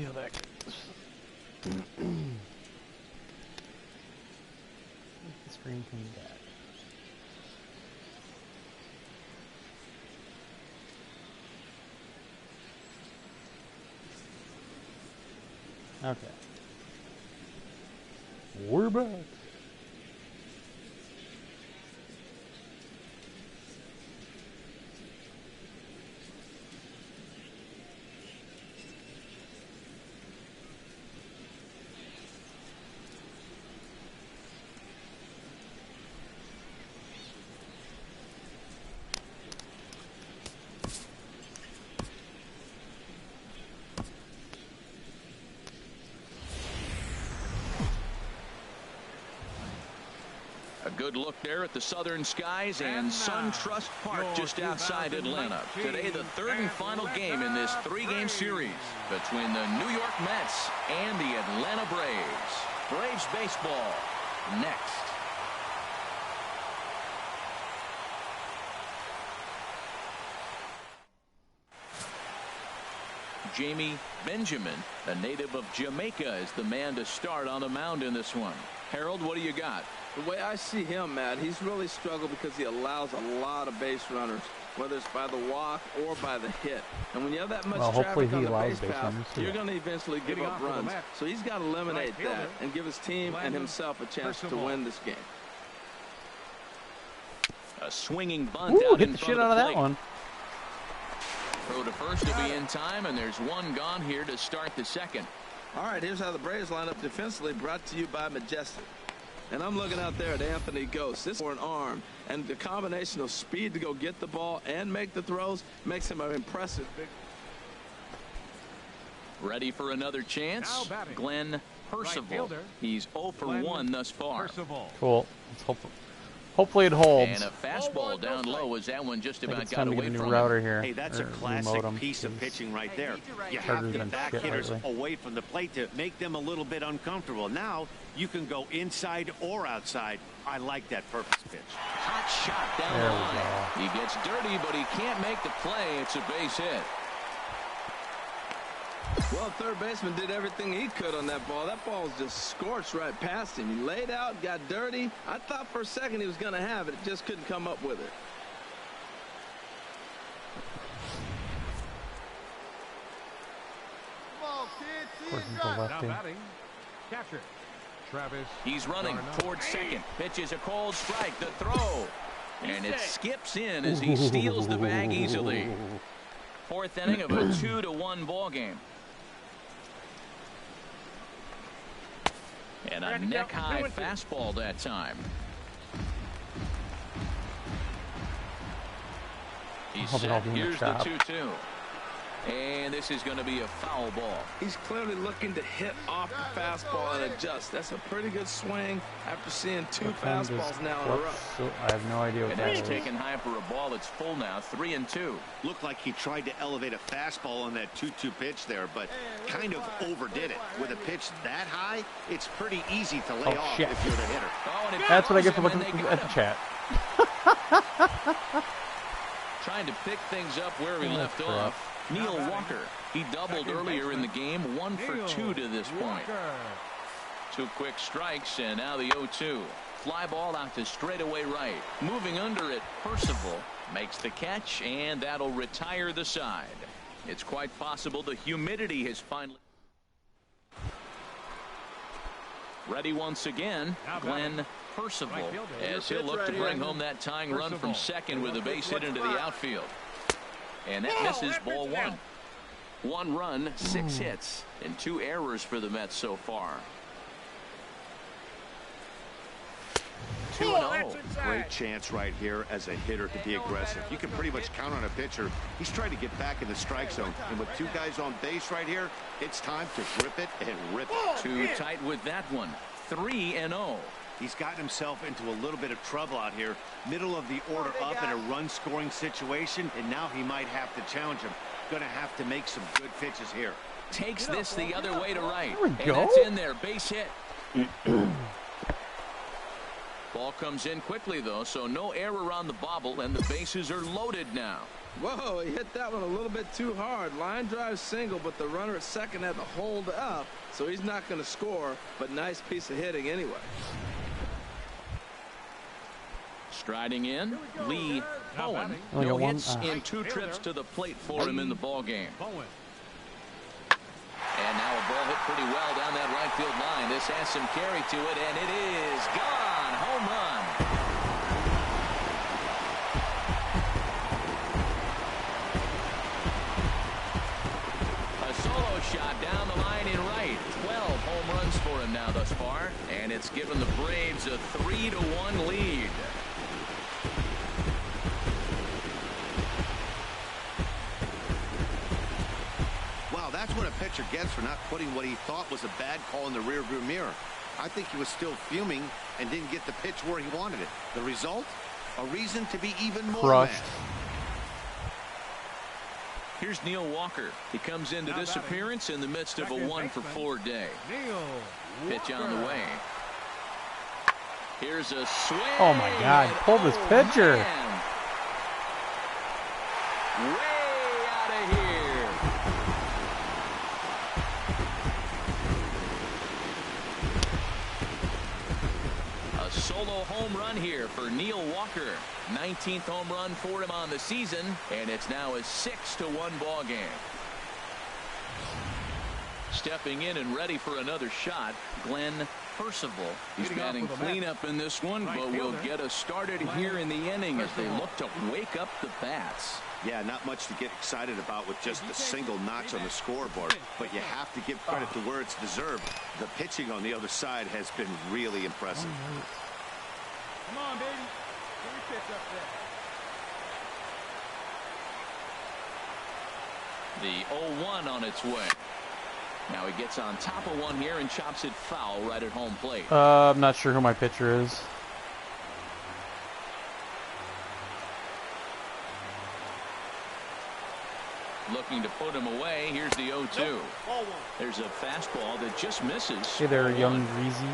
see how that goes. The screen came back. Okay. We're back. Good look there at the southern skies and SunTrust Park just outside Atlanta. Today, the third and final game in this three-game series between the New York Mets and the Atlanta Braves. Braves baseball next. Jamie Benjamin, a native of Jamaica, is the man to start on the mound in this one. Harold, what do you got? The way I see him, Matt, he's really struggled because he allows a lot of base runners, whether it's by the walk or by the hit. And when you have that much traffic on the base path, you're going to eventually give up runs. So he's got to eliminate that and give his team and himself a chance to win this game. A swinging bunt out hit in the front shit of out of the that plate. one. Throw to first to be in time, and there's one gone here to start the second. All right, here's how the Braves line up defensively, brought to you by Majestic. And I'm looking out there at Anthony Ghost. This is for an arm. And the combination of speed to go get the ball and make the throws makes him an impressive big. Ready for another chance. Glenn Percival. He's 0 for 1 thus far. Cool. Let's hopefully it holds. And a fastball down low as that one just about got away away from from him. Router here. Hey, that's a classic piece of pitching right there. You have to back hitters away from the plate to make them a little bit uncomfortable. Now you can go inside or outside. I like that purpose pitch. Hot shot down the line. He gets dirty, but he can't make the play. It's a base hit. Well, third baseman did everything he could on that ball. That ball was just scorched right past him. He laid out, got dirty. I thought for a second he was going to have it. Just couldn't come up with it. He's running towards second. Pitches a cold strike. The throw. And it skips in as he steals the bag easily. Fourth inning of a 2-1 ball game. And a neck-high fastball that time. He's set. Here's the 2-2. And this is going to be a foul ball. He's clearly looking to hit off the fastball and adjust. That's a pretty good swing after seeing two fastballs now in a row. So I have no idea what that is. And that's taken high for a ball that's full now, 3-2. Looked like he tried to elevate a fastball on that 2-2 pitch there, but kind of overdid it. With a pitch that high, it's pretty easy to lay off if you're the hitter. Oh, that's what I get for looking at the chat. Trying to pick things up where we left off. Neil Walker, he doubled earlier in the game, 1 for 2 to this point. 2 quick strikes, and now the 0-2. Fly ball out to straightaway right. Moving under it, Percival makes the catch, and that'll retire the side. It's quite possible the humidity has finally... Ready once again, Glenn Percival, as he'll look to bring home that tying run from second with a base hit into the outfield. And that misses, ball 1. 1 run, 6 hits, and 2 errors for the Mets so far. 2-0. Great chance right here as a hitter to be aggressive. You can pretty much count on a pitcher. He's trying to get back in the strike zone. And with 2 guys on base right here, it's time to grip it and rip it. Too tight with that one. 3-0. He's gotten himself into a little bit of trouble out here. Middle of the order up in a run-scoring situation, and now he might have to challenge him. Going to have to make some good pitches here. Takes this the other way to right. There we go. And that's in there. Base hit. Ball comes in quickly, though, so no error on the bobble, and the bases are loaded now. Whoa, he hit that one a little bit too hard. Line drive single, but the runner at second had to hold up, so he's not going to score, but nice piece of hitting anyway. Striding in, Lee Bowen. No hits in 2 trips to the plate for him in the ball game. And now a ball hit pretty well down that right field line. This has some carry to it, and it is gone. Home run. A solo shot down the line in right. 12 home runs for him now thus far, and it's given the Braves a 3-1 lead. That's what a pitcher gets for not putting what he thought was a bad call in the rearview mirror. I think he was still fuming and didn't get the pitch where he wanted it. The result? A reason to be even more mad. Here's Neil Walker. He comes into this appearance in the midst of a 1-for-4 day. Pitch on the way. Here's a swing. Oh my God! Pull this pitcher. Way out of here. Solo home run here for Neil Walker. 19th home run for him on the season, and it's now a 6-1 ball game. Stepping in and ready for another shot, Glenn Percival. He's batting cleanup in this one, but will get us started here in the inning as they look to wake up the bats. Yeah, not much to get excited about with just a single notch on the scoreboard, but you have to give credit to where it's deserved. The pitching on the other side has been really impressive. Come on, baby. Get your pitch up there. The 0-1 on its way. Now he gets on top of one here and chops it foul right at home plate. I'm not sure who my pitcher is. Looking to put him away. Here's the 0-2. There's a fastball that just misses. Hey there, young Greasy.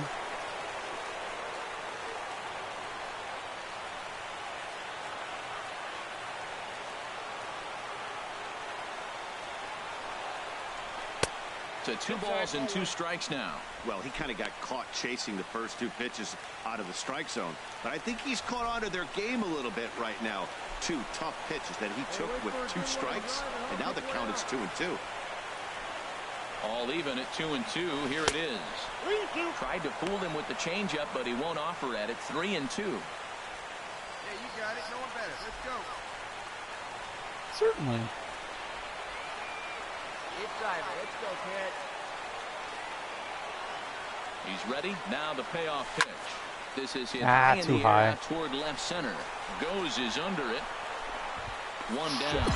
To 2 balls and 2 strikes now. Well, he kind of got caught chasing the first 2 pitches out of the strike zone. But I think he's caught on to their game a little bit right now. 2 tough pitches that he took with 2 strikes, and now the count is 2-2. All even at 2-2. Here it is. Tried to fool him with the changeup, but he won't offer at it. 3-2. Yeah, you got it. No one better. Let's go. Certainly. Let's go, kid. He's ready. Now the payoff pitch. This is hit too high toward left center. Goes is under it. 1 down.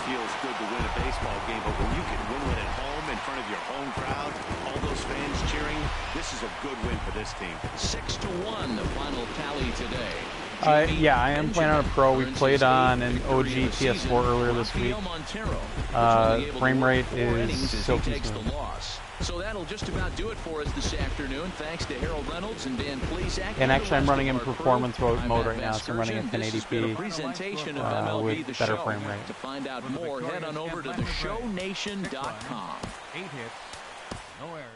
Feels good to win a baseball game, but when you can win it at home in front of your home crowd, all those fans cheering, this is a good win for this team. 6-1, the final tally today. Yeah, I am playing on a pro. We played on an OG PS4 earlier this week. Frame rate is so consistent. So that'll just about do it for us this afternoon. Thanks to Harold Reynolds and Dan Plesac. And actually, I'm running in performance mode right now, so I'm running in 1080p with better frame rate. To find out more, head on over to theshownation.com. 8 hits, no errors.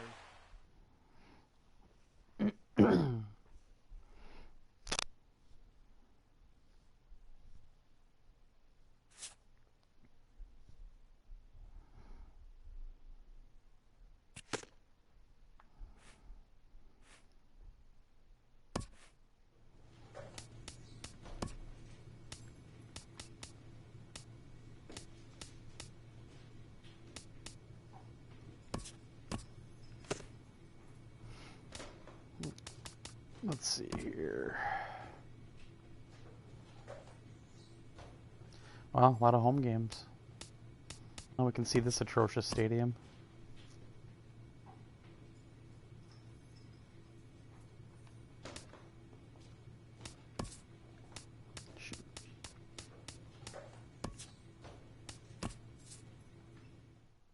Let's see here. Well, a lot of home games. Oh, we can see this atrocious stadium.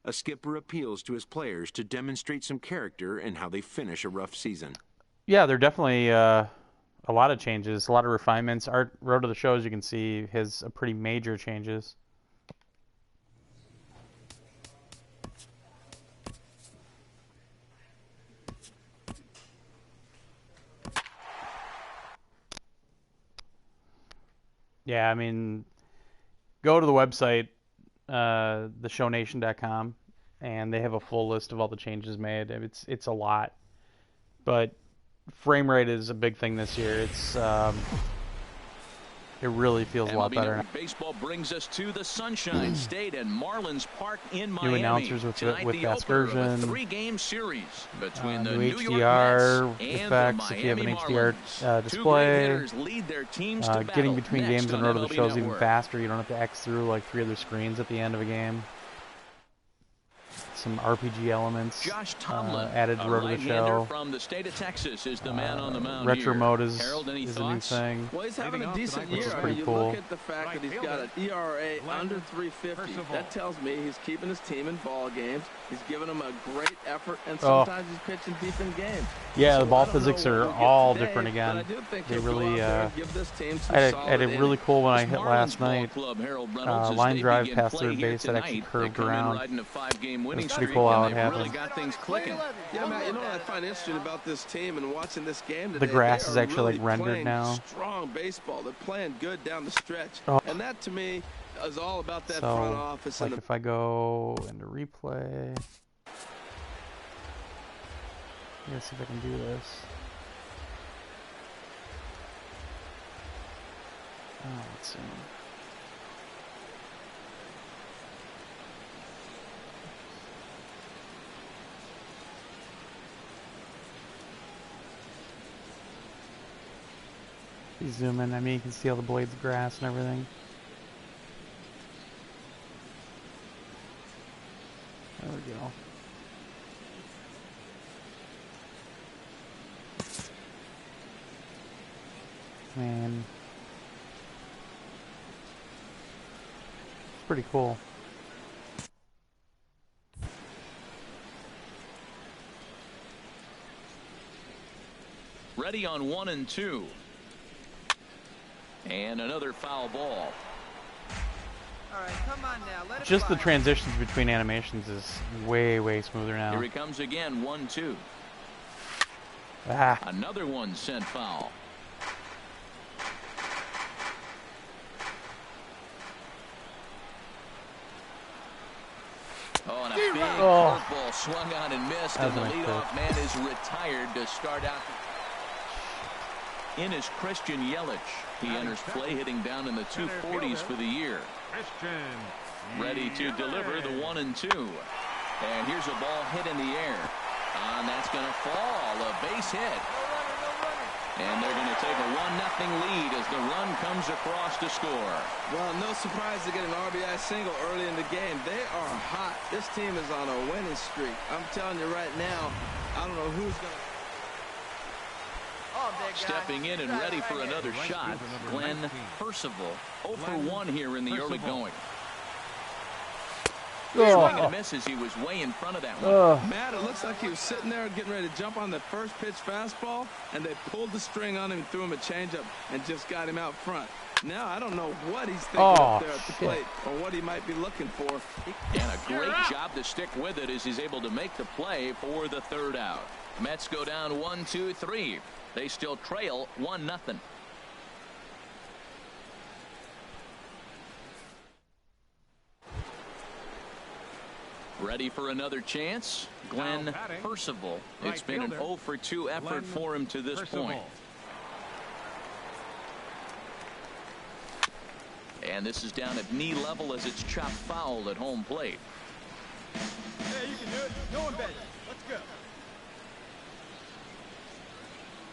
a skipper appeals to his players to demonstrate some character in how they finish a rough season. Yeah, there are definitely a lot of changes, a lot of refinements. Our Road to the Show, as you can see, has a pretty major changes. Yeah, I mean, go to the website, theshownation.com, and they have a full list of all the changes made. It's a lot, but frame rate is a big thing this year. It really feels a lot better now. Baseball brings us to the Sunshine State and Marlins Park in Miami. New announcers with Aspersion. Three-game series between the new New HDR York Mets effects if you have an HDR display. Getting between games on Road to the Show is even faster. You don't have to X through like 3 other screens at the end of a game. Some RPG elements added to Road to the Show. From the state of Texas is the man on the mound retro here. mode is Harold, a new thing. Well, he's having a decent year. Which is pretty you cool. Look at the fact that he's got an ERA under 350. That tells me he's keeping his team in ball games. He's giving them a great effort, and sometimes he's pitching deep in games. Yeah, so the ball physics are all different again. I do think they really. I had a really cool one I hit last night. Line drive past third base that actually curved around. It's pretty cool how it happened. Really got things clicking. Yeah, Matt, you know what I find interesting about this team and watching this game today? The grass is actually like rendered now. Strong baseball. They're playing good down the stretch. And that to me is all about that so, front office. Like if I go into replay, let's see if I can do this. Oh, let's see. You zoom in, I mean, you can see all the blades of grass and everything. There we go. Man. It's pretty cool. Ready on 1 and 2. And another foul ball. All right, come on now. Let Just the transitions between animations is way, way smoother now. Here he comes again, 1-2. Ah. Another one sent foul. Oh, and a big curveball swung on and missed, and the leadoff man is retired to start out. In is Christian Yelich. He enters play hitting down in the 240s for the year. Ready to deliver the 1 and 2. And here's a ball hit in the air. And that's going to fall. A base hit. And they're going to take a 1-0 lead as the run comes across to score. Well, no surprise to get an RBI single early in the game. They are hot. This team is on a winning streak. I'm telling you right now, I don't know who's going to... Stepping in and ready for another shot, Glenn Percival. 0 for 1 here in the early going. Swing and misses. He was way in front of that one. Matt, it looks like he was sitting there getting ready to jump on the first pitch fastball, and they pulled the string on him and threw him a changeup and just got him out front. Now, I don't know what he's thinking up there at the plate or what he might be looking for. And a great job to stick with it as he's able to make the play for the third out. Mets go down 1-2-3. They still trail 1-0. Ready for another chance? Glenn Percival. It's been an 0 for 2 effort for him to this point. And this is down at knee level as it's chopped foul at home plate. Hey, you can do it. No one bet. Let's go.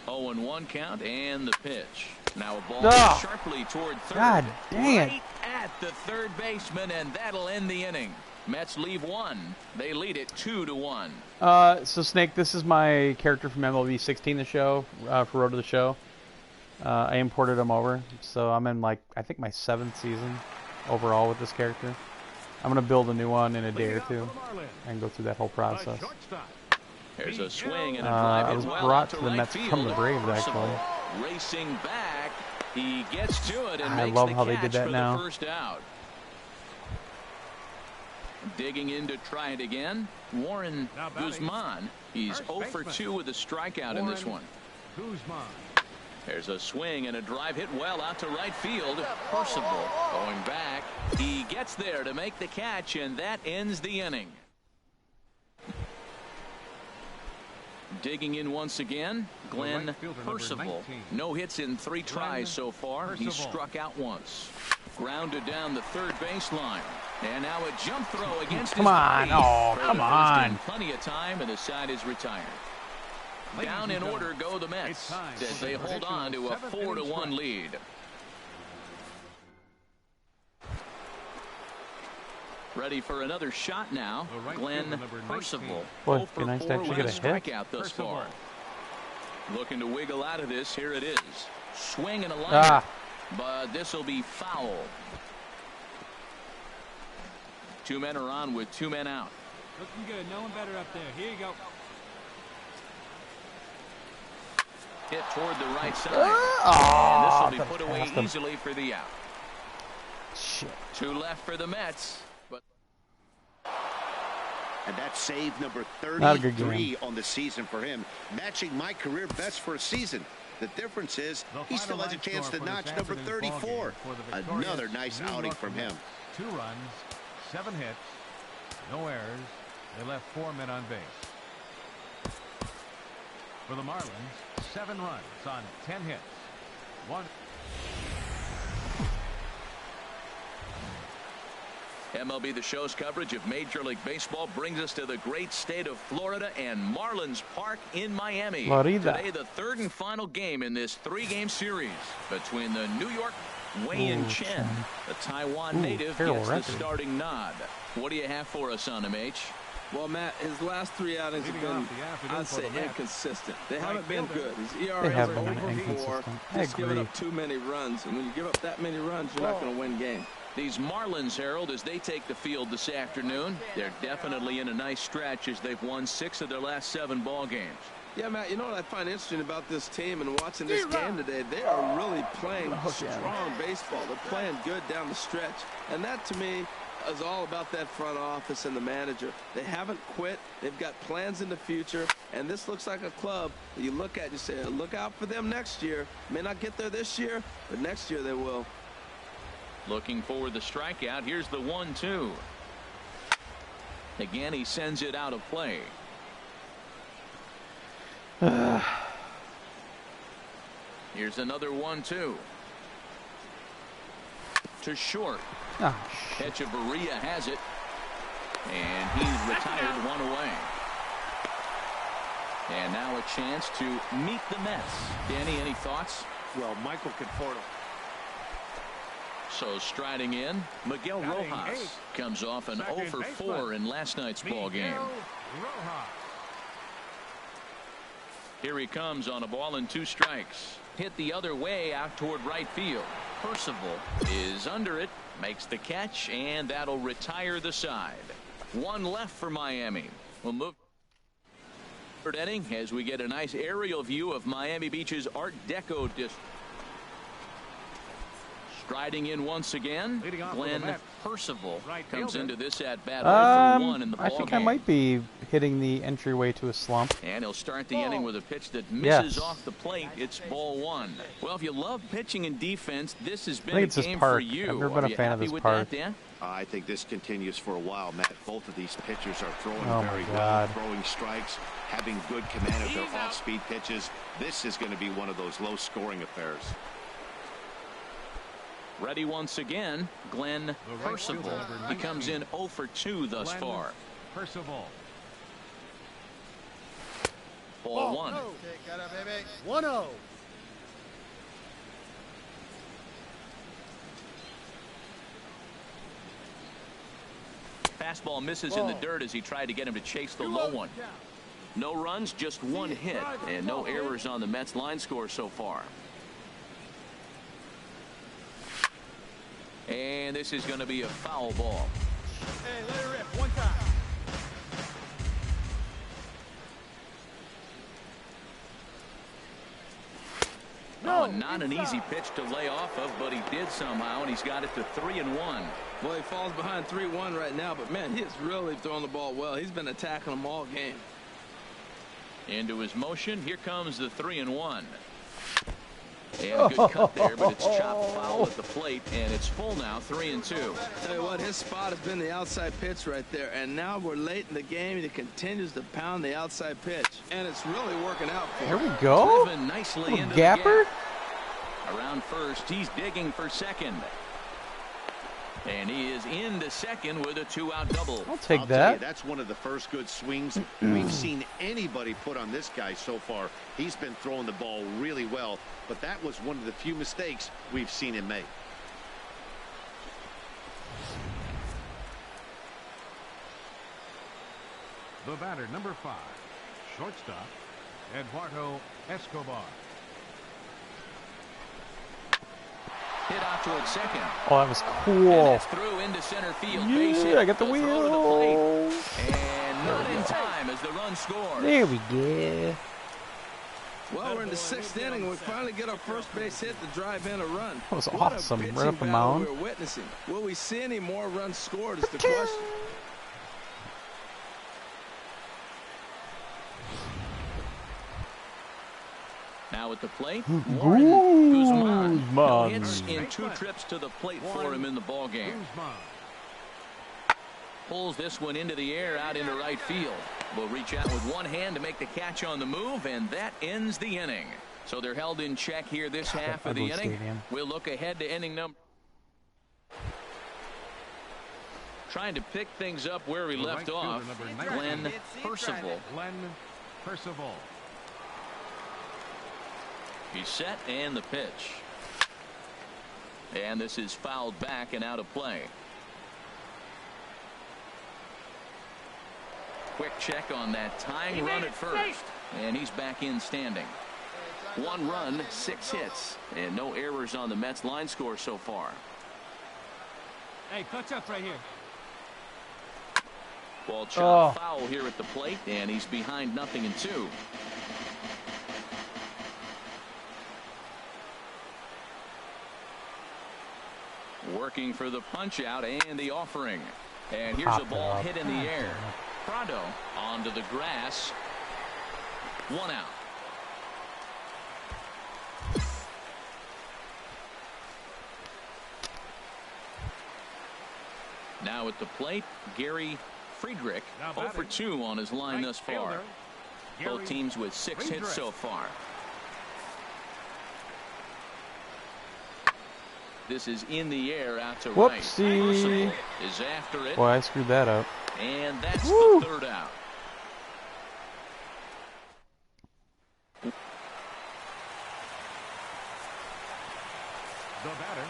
0-1 count and the pitch. Now a ball sharply toward third. God dang it. Right at the third baseman, and that'll end the inning. Mets leave 1. They lead it 2-1. So Snake, this is my character from MLB 16, the show, for Road to the Show. I imported him over, so I'm in like I think my 7th season overall with this character. I'm going to build a new one in a day or two and go through that whole process. There's a swing and a drive. I was brought to the Mets from the Braves, actually. Racing back, he gets to it and I makes love the how they catch did that for now. the first out. Digging in to try it again, Warren Guzman. He's 0 for 2 with a strikeout in this one. There's a swing and a drive hit well out to right field. Percival going back. He gets there to make the catch, and that ends the inning. Digging in once again, Glenn Percival. No hits in 3 tries so far. He's struck out once. Grounded down the third baseline. And now a jump throw against Come on. Oh, come on. Plenty of time, and the side is retired. Down in order go the Mets as they hold on to a 4-1 lead. Ready for another shot now. Glenn Percival. Boy, it'd be nice to actually get a hit. Strikeout thus far. Looking to wiggle out of this. Here it is. Swing and a line. But this will be foul. 2 men are on with 2 men out. Looking good. No one better up there. Here you go. Hit toward the right side. And this will be put away easily for the out. Shit. 2 left for the Mets. And that's save number 33 on the season for him, matching my career best for a season. The difference is he still has a chance to notch number 34. Another nice outing from him. 2 runs, 7 hits, no errors. They left 4 men on base. For the Marlins, 7 runs on 10 hits. 1. MLB The Show's coverage of Major League Baseball brings us to the great state of Florida and Marlins Park in Miami. Florida. Today, the 3rd and final game in this 3-game series between the New York Wei-Yin Chen. The Taiwan native gets the starting nod. What do you have for us on him, H? Well, Matt, his last 3 outings have been, I'd say, inconsistent. They haven't been good. His ERAs are over 4. He's given up too many runs. And when you give up that many runs, you're not going to win games. These Marlins, Harold, as they take the field this afternoon, they're definitely in a nice stretch as they've won 6 of their last 7 ball games. Yeah, Matt, you know what I find interesting about this team and watching this game today? They are really playing strong baseball. They're playing good down the stretch. And that, to me, is all about that front office and the manager. They haven't quit. They've got plans in the future. And this looks like a club that you look at and you say, look out for them next year. May not get there this year, but next year they will. Looking for the strikeout. Here's the 1-2. Again, he sends it out of play. Here's another 1-2. To short. Echeverria has it. And he's retired 1 away. And now a chance to meet the Mets. Danny, any thoughts? Well, Michael Conforto. So striding in, Miguel Rojas comes off an 0 for 4 in last night's ball game. Here he comes on a ball and 2 strikes. Hit the other way out toward right field. Percival is under it, makes the catch, and that'll retire the side. 1 left for Miami. We'll move to the 3rd inning as we get a nice aerial view of Miami Beach's Art Deco district. Striding in once again, Glenn Percival comes into this at-bat 0 for 1 in the ball game. I think I might be hitting the entryway to a slump. And he'll start the inning with a pitch that misses off the plate. It's ball 1. Well, if you love pitching and defense, this has been a game for you. I've never been a fan of this park. I think this continues for a while, Matt. Both of these pitchers are throwing very God. well, throwing strikes, having good command of their off-speed pitches. This is going to be one of those low-scoring affairs. Ready once again, Glenn Percival. He comes in 0 for 2 thus far. Percival. Ball 1. 1-0. Fastball misses in the dirt as he tried to get him to chase the low one. No runs, just 1 hit, and no errors on the Mets line score so far. And this is going to be a foul ball. Hey, let it rip. One time. Oh, not an easy pitch to lay off of, but he did somehow, and he's got it to 3-1. Well, he falls behind 3-1 right now, but man, he is really throwing the ball well. He's been attacking them all game. Into his motion, here comes the 3-1. And a good cut there, but it's chopped foul at the plate, and it's full now, 3-2. Tell you what, his spot has been the outside pitch right there, and now we're late in the game, and he continues to pound the outside pitch, and it's really working out for him. There we go. Driven nicely into Gapper. the gap. Around first, he's digging for second. And he is into second with a 2-out double. I'll take I'll that. tell you, that's one of the first good swings we've seen anybody put on this guy so far. He's been throwing the ball really well, but that was one of the few mistakes we've seen him make. The batter, number 5, shortstop, Eduardo Escobar. Hit out towards second. Oh, that was And cool. that's through into center field. Base hit. Yeah, I got the Throw to the plate. wheel. And not in time as the run scores. There we go. Well, we're in the 6th inning, and we finally get our first base hit to drive in a run. That was What a awesome. pitching Right up the battle mound. we're witnessing. Will we see any more runs scored is the question. Now at the plate, Warren Guzman. No Guzman. hits in 2 trips to the plate for him in the ball game. Guzman. Pulls this one into the air out into right field. Will reach out with one hand to make the catch on the move, and that ends the inning. So they're held in check here this half of the inning. We'll look ahead to inning number. Trying to pick things up where we left off. Glenn Percival. Glenn Percival. He's set, and the pitch. And this is fouled back and out of play. Quick check on that tying run at first. And he's back in standing. 1 run, 6 hits, and no errors on the Mets line score so far. Hey, clutch up right here. Ball chopped foul here at the plate, and he's behind 0-2. Working for the punch out and the offering. And here's a ball hit in the air. Prado onto the grass. 1 out. Now at the plate, Gary Friedrich, 0 for 2 on his line thus far. Both teams with 6 hits so far. This is in the air out to right. Whoopsie. Is after it. Boy, I screwed that up. And that's the 3rd out. The batter,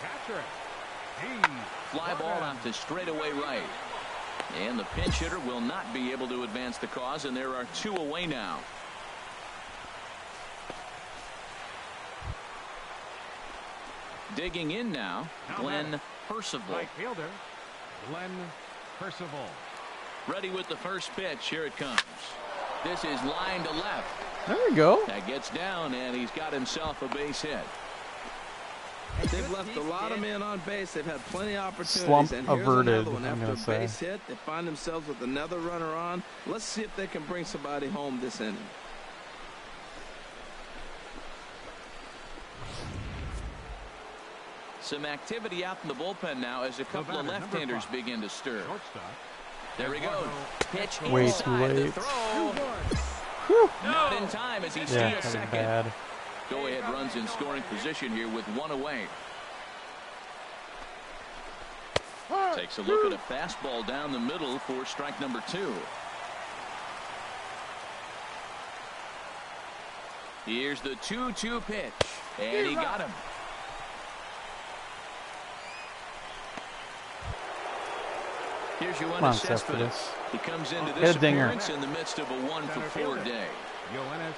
catcher. Fly ball out to straightaway right. And the pinch hitter will not be able to advance the cause, and there are 2 away now. Digging in now, Glenn Percival. Right fielder, Glenn Percival. Ready with the first pitch. Here it comes. This is line to left. There we go. That gets down, and he's got himself a base hit. They've left a lot of men on base. They've had plenty of opportunities. Slump and here's averted, another one. I'm After gonna a say. base hit, they find themselves with another runner on. Let's see if they can bring somebody home this inning. Some activity out in the bullpen now as a couple of left-handers begin to stir. There he goes. Pitch Way inside too the late. throw. Not in time as he Yeah, steals that was second. bad. Go-ahead runs in scoring position here with 1 away. Takes a look at a fastball down the middle for strike number 2. Here's the 2-2 pitch, and he got him. Here's Yoenis Cespedes. He comes into this appearance in the midst of a 1 for 4 day. Yoenis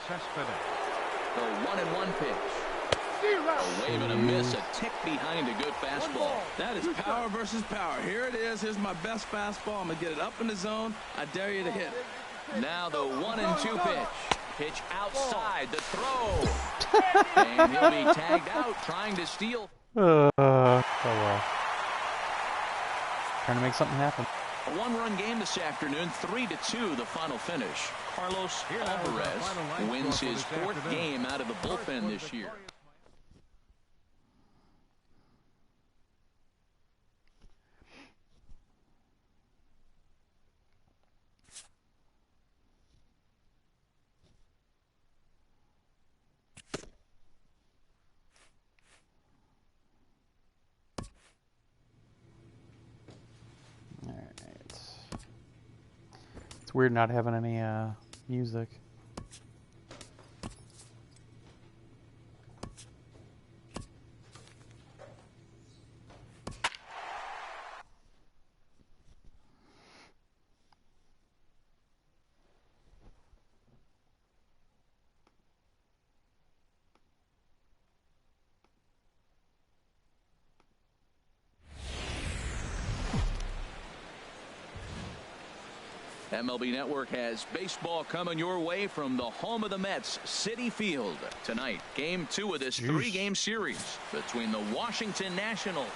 Cespedes. The 1-1 pitch. A wave and a miss, a tick behind a good fastball. That is power versus power. Here it is. Here's my best fastball. I'm going to get it up in the zone. I dare you to hit it. Now the 1-2 pitch. Pitch outside, the throw. And he'll be tagged out trying to steal. Oh well. Trying to make something happen. A one-run game this afternoon, 3-2 the final finish. Carlos Alvarez wins his 4th game out of the bullpen this year. It's weird not having any music. MLB Network has baseball coming your way from the home of the Mets, Citi Field. Tonight, Game 2 of this 3-game series between the Washington Nationals.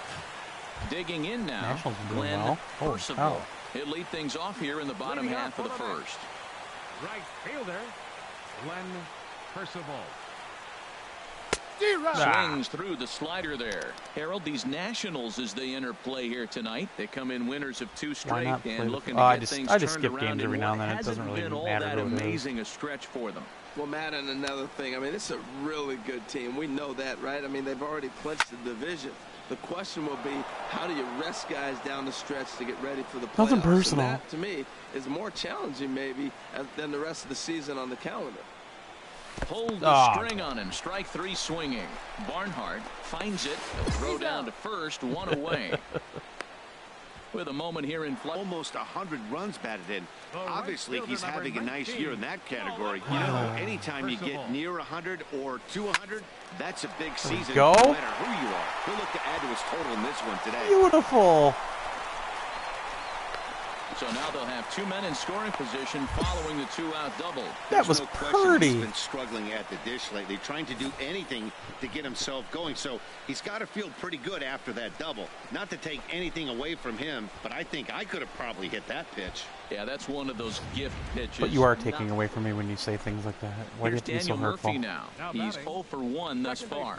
Digging in now, Glenn Percival. He'll lead things off here in the bottom half of the first. Right fielder, Glenn Percival. Swings through the slider there. Harold, these Nationals, as they enter play here tonight, they come in winners of 2 straight and looking to get things turned around. Every now and then. It doesn't really been all matter that amazing a stretch for them. Well, Matt, and another thing, I mean, it's a really good team. We know that, right? I mean, they've already clinched the division. The question will be, how do you rest guys down the stretch to get ready for the playoffs? Nothing personal. And that, to me, is more challenging maybe than the rest of the season on the calendar. Hold the string on him. Strike 3 swinging. Barnhart finds it. A throw down to first. 1 away. With a moment here in play. Almost 100 runs batted in. Obviously, he's having a nice year in that category. You know, anytime you get near 100 or to 100, that's a big season. Go. No matter who you are. He'll look to add to his total in this one today. Beautiful. So now they'll have 2 men in scoring position following the 2-out double. That was pretty. He's been struggling at the dish lately, trying to do anything to get himself going. So he's got to feel pretty good after that double. Not to take anything away from him, but I think I could have probably hit that pitch. Yeah, that's one of those gift pitches. But you are taking away from me when you say things like that. Why do you have to be so hurtful? Murphy now. He's 0 for 1 thus far.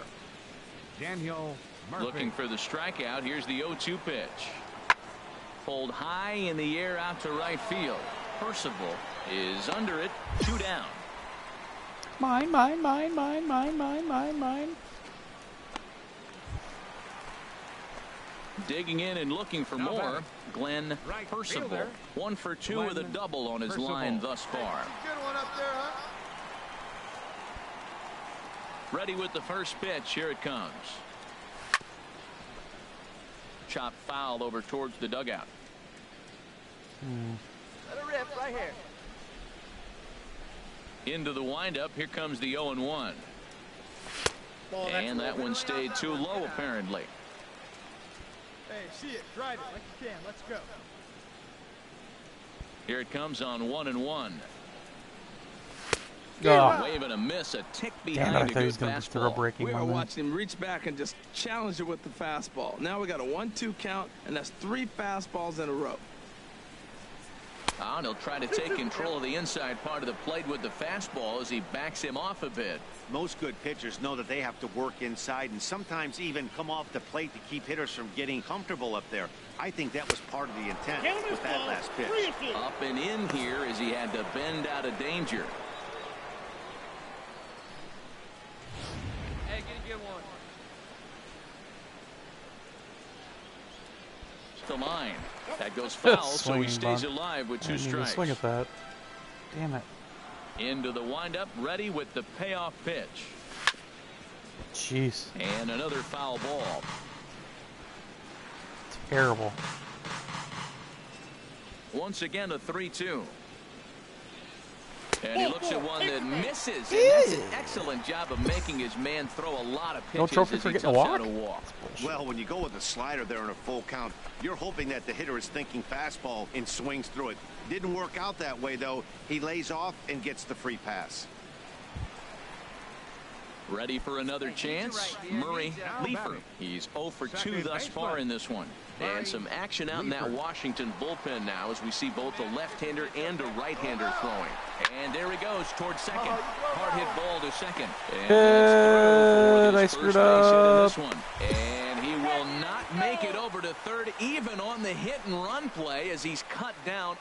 Daniel Murphy. Looking for the strikeout. Here's the 0-2 pitch. Pulled high in the air out to right field. Percival is under it. 2 down. Mine. Digging in and looking for more. Glenn Percival. 1 for 2 with a double on his line thus far. Good one up there, huh? Ready with the first pitch. Here it comes. Chop foul over towards the dugout. Let it rip right here. Into the windup. Here comes the 0-1. And that one stayed too low, apparently. Hey, see it. Drive it like you can. Let's go. Here it comes on 1-1. Wave and a miss, a tick behind a good fastball. We are watching him reach back and just challenge it with the fastball. Now we got a 1-2 count, and that's 3 fastballs in a row. And he'll try to take control of the inside part of the plate with the fastball as he backs him off a bit. Most good pitchers know that they have to work inside and sometimes even come off the plate to keep hitters from getting comfortable up there. I think that was part of the intent with that last pitch. Up and in here as he had to bend out of danger. Hey, get one. To line. That goes foul, so he stays alive with 2 strikes. Swing at that. Damn it. Into the windup, ready with the payoff pitch. Jeez. And another foul ball. Terrible. Once again, a 3-2. And he looks at one that misses, and that's an excellent job of making his man throw a lot of pitches. No trophy for getting a walk? Well, when you go with a slider there in a full count, you're hoping that the hitter is thinking fastball and swings through it. Didn't work out that way, though. He lays off and gets the free pass. Ready for another chance? Murray Leafer. He's 0 for 2 thus far in this one. And some action out in that Washington bullpen now as we see both a left-hander and a right-hander throwing. And there he goes towards second. Hard hit ball to second. And I screwed up. This one. And he will not make it over to third even on the hit and run play as he's cut down.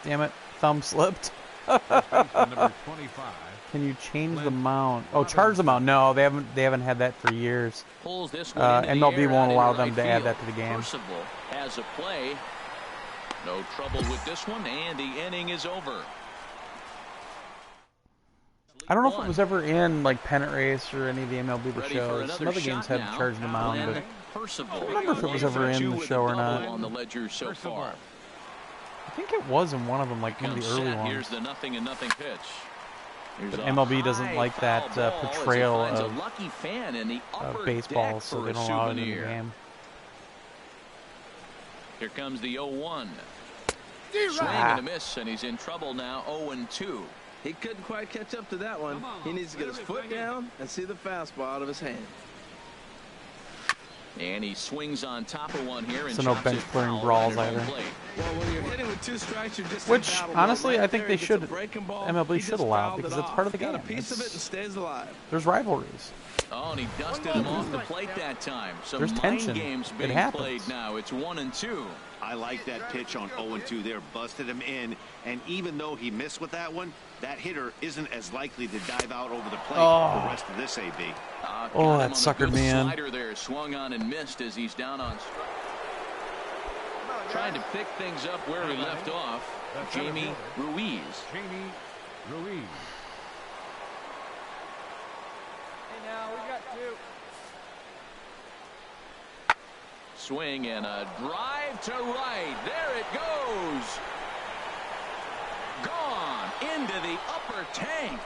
Damn it. Thumb slipped. Number 25. Can you change the mount? Oh, charge the mount. No, they haven't had that for years. Pulls this one MLB won't allow them to add that to the game. Percival has a play. No trouble with this one, and the inning is over. I don't know if it was ever in like Pennant Race or any of the MLB shows. Some other games had to charge the mount, but I don't remember if it was ever in the show or not. On the ledger so far. I think it was in one of them, like one of the early ones. Here's the 0-0 pitch. But MLB doesn't like that portrayal of baseball, so they don't allow it in the game. Here comes the 0-1. Swing and a miss, and he's in trouble now. 0-2. He couldn't quite catch up to that one. He needs to get his foot down and see the fastball out of his hand. And he swings on top of one here. And so no bench clearing brawls either. Well, when you're hitting with 2 strikes, you're just which honestly I think they should. MLB should allow because it's part of the game. Got a piece of it and stays alive. There's rivalries. Oh, and he dusted him off the plate that time. Some There's tension. Games being played now. It's 1-2. I like that pitch on 0-2 there. Busted him in, and even though he missed with that one, that hitter isn't as likely to dive out over the plate for the rest of this AB. Oh, that suckered me in. Slider there swung on and missed as he's down on strike. Trying to pick things up where he left off. Jamie Ruiz. Jamie Ruiz. Hey, now we got 2. Swing and a drive to right. There it goes. Gone into the upper tank.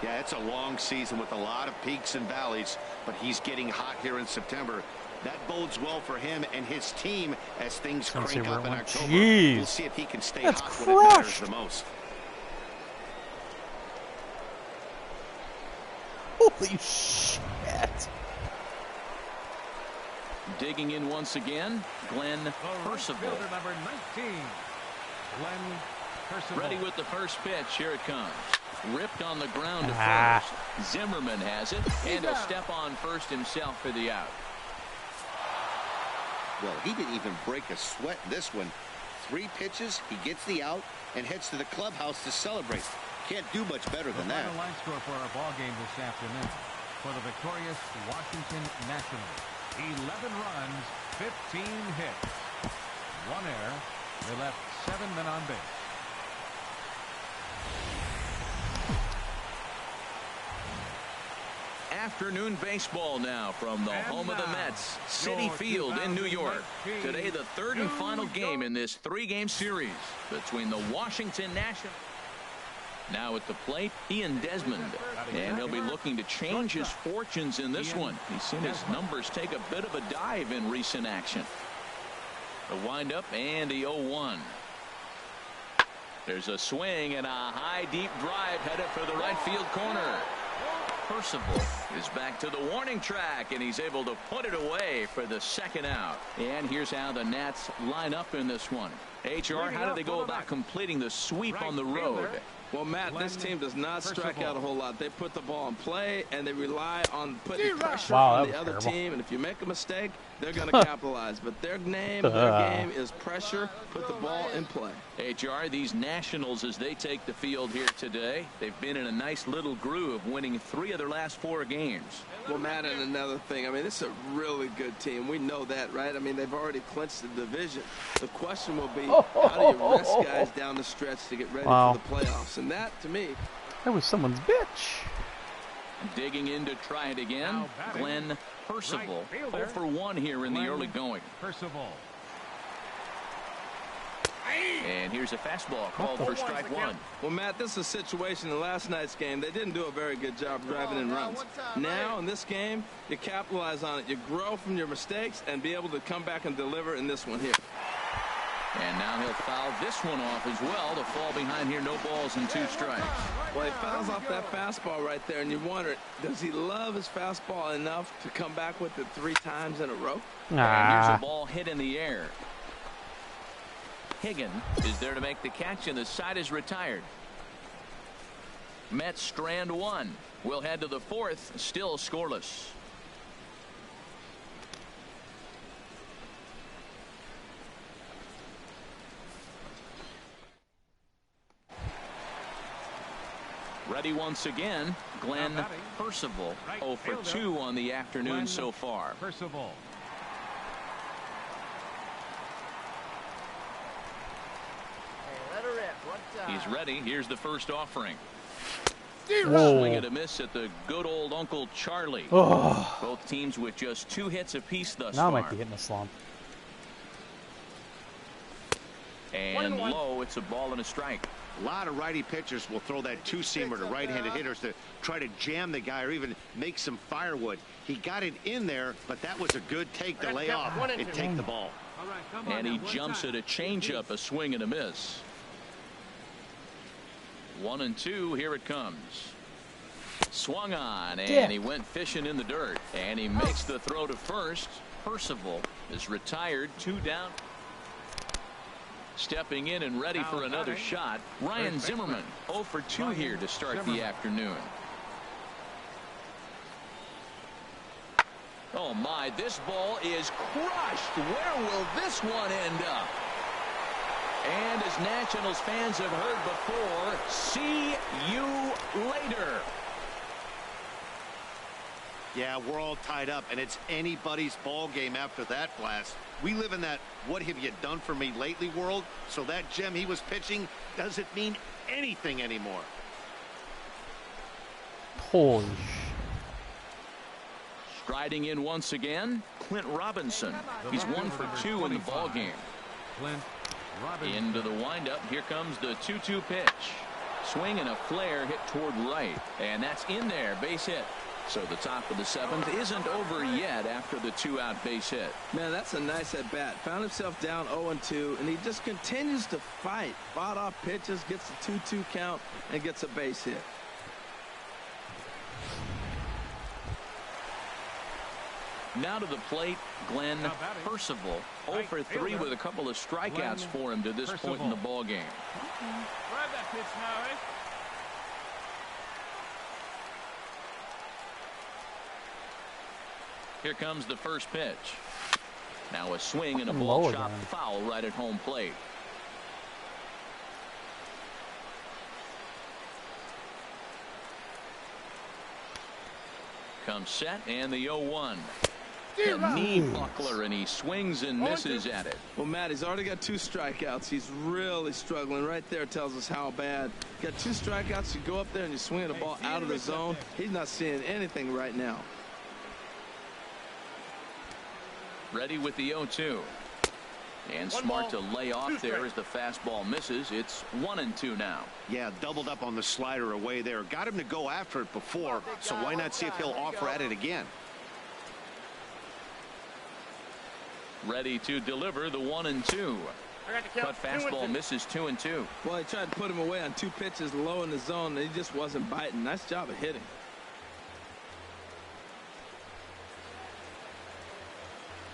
Yeah, it's a long season with a lot of peaks and valleys, but he's getting hot here in September. That bodes well for him and his team as things crank up in October. Jeez. We'll see if he can stay That's hot crushed. when it matters the most. Holy shit. Digging in once again, Glenn Percival. Number 19, Glenn Percival. Ready with the first pitch. Here it comes. Ripped on the ground to first. Zimmerman has it, and he'll step on first himself for the out. Well, he didn't even break a sweat in this one. 3 pitches, he gets the out, and heads to the clubhouse to celebrate. Can't do much better than that. The line score for our ball game this afternoon for the victorious Washington Nationals. 11 runs, 15 hits, 1 error. They left 7 men on base. Afternoon baseball now from the home of the Mets, Citi Field in New York. Today, the 3rd and final game in this 3-game series between the Washington Nationals. Now at the plate, Ian Desmond, and he'll be looking to change his fortunes in this one. He's seen his numbers take a bit of a dive in recent action. The windup and the 0-1. There's a swing and a high deep drive headed for the right field corner. Percival is back to the warning track, and he's able to put it away for the 2nd out. And here's how the Nats line up in this one. HR, how do they go about completing the sweep on the road? Well, Matt, this team does not strike out a whole lot. They put the ball in play, and they rely on putting pressure on the other team. And if you make a mistake, they're going to capitalize. But their game is pressure, put the ball in play. HR, these Nationals, as they take the field here today, they've been in a nice little groove, winning 3 of their last 4 games. Well, Matt, and another thing, I mean, this is a really good team. We know that, right? I mean, they've already clinched the division. The question will be, how do you rest guys down the stretch to get ready for the playoffs? And that, to me, that was someone's bitch. Digging in to try it again, Glenn Percival. 0 for 1 here in the early going. Percival. And here's a fastball called for strike one. Well, Matt, this is a situation in last night's game. They didn't do a very good job driving in runs. Now, in this game, you capitalize on it. You grow from your mistakes and be able to come back and deliver in this one here. And now he'll foul this one off as well to fall behind here. No balls and 2 strikes. Well, he fouls off that fastball right there, and you wonder, does he love his fastball enough to come back with it 3 times in a row? And here's a ball hit in the air. Higgin is there to make the catch, and the side is retired. Mets strand 1. We'll head to the 4th, still scoreless. Ready once again, Glenn Percival. 0 for 2 on the afternoon so far. Percival. He's ready. Here's the first offering. Whoa. Swing and a miss at the good old Uncle Charlie. Oh. Both teams with just 2 hits apiece thus Now I far. might be hitting a slump. And low, it's a ball and a strike. A lot of righty pitchers will throw that 2-seamer to right-handed hitters to try to jam the guy or even make some firewood. He got it in there, but that was a good take to lay off and take the ball. And he jumps at a changeup, a swing and a miss. 1-2, here it comes. Swung on, and he went fishing in the dirt. And he makes the throw to first. Percival is retired, 2 down. Stepping in and ready for another shot, Ryan Zimmerman. 0 for 2 here to start the afternoon. Oh my, this ball is crushed. Where will this one end up? And as Nationals fans have heard before, see you later. Yeah, we're all tied up, and it's anybody's ball game after that blast. We live in that what have you done for me lately world, so that gem he was pitching doesn't mean anything anymore. Holy Striding in once again, Clint Robinson. He's 1 for 2 in the ball game. Clint Robinson. Into the windup. Here comes the 2-2 pitch. Swing and a flare hit toward right. And that's in there. Base hit. So the top of the 7th isn't over yet after the 2-out base hit. Man, that's a nice at-bat. Found himself down 0-2, and he just continues to fight. Fought off pitches, gets the 2-2 count, and gets a base hit. Now to the plate, Glenn Percival. 0 for 3 with a couple of strikeouts for him to this point in the ball game. Grab that pitch now, eh? Here comes the first pitch. Now a swing and a ball shot foul right at home plate. Comes set and the 0-1. A knee buckler, and he swings and misses at it. Well, Matt, he's already got 2 strikeouts. He's really struggling. Right there tells us how bad. Got 2 strikeouts. You go up there and you swing the ball out of the zone. He's not seeing anything right now. Ready with the 0-2. And smart to lay off there as the fastball misses. It's 1-2 now. Yeah, doubled up on the slider away there. Got him to go after it before, so why not see if he'll offer at it again? Ready to deliver the 1-2. Cut fastball misses 2-2. Well, he tried to put him away on 2 pitches low in the zone, and he just wasn't biting. Nice job of hitting.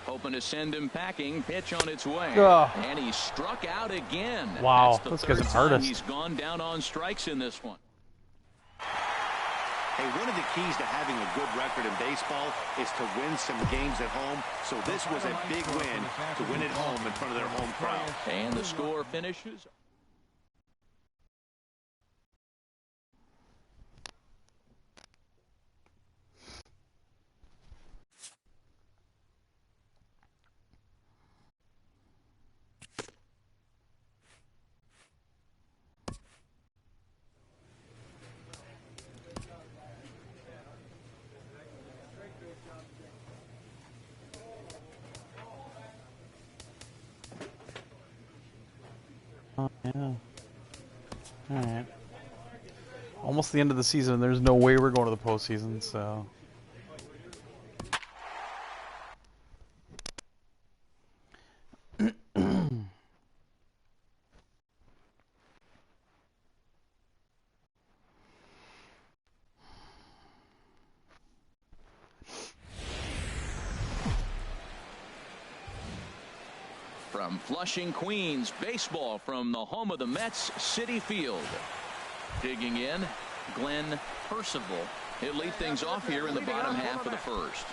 Hoping to send him packing. Pitch on its way. And he struck out again. Wow, that's the this guy's an artist. He's gone down on strikes in this one. Hey, one of the keys to having a good record in baseball is to win some games at home. So this was a big win to win at home in front of their home crowd. And the score finishes. Yeah. Alright. Almost the end of the season. There's no way we're going to the postseason, so... From Flushing, Queens, baseball from the home of the Mets, Citi Field. Digging in, Glenn Percival. He'll lead things off here in the bottom half of the first.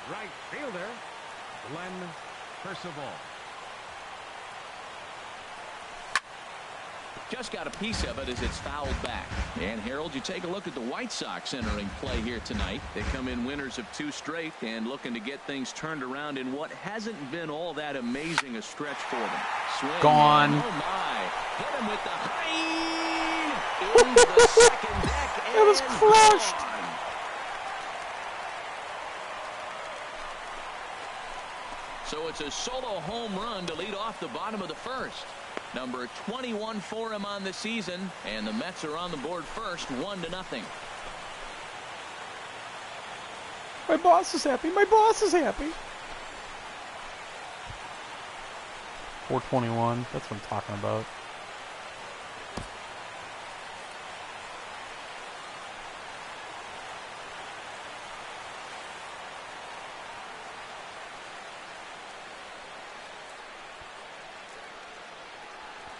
Right fielder, Glenn Percival. Just got a piece of it as it's fouled back. And Harold, you take a look at the White Sox entering play here tonight. They come in winners of 2 straight and looking to get things turned around in what hasn't been all that amazing a stretch for them. Swing. Gone. Oh my. Hit him with the high into the second deck. It was crushed. Gone. So it's a solo home run to lead off the bottom of the first. Number 21 for him on the season, and the Mets are on the board first, 1-0. My boss is happy. My boss is happy. 421. That's what I'm talking about.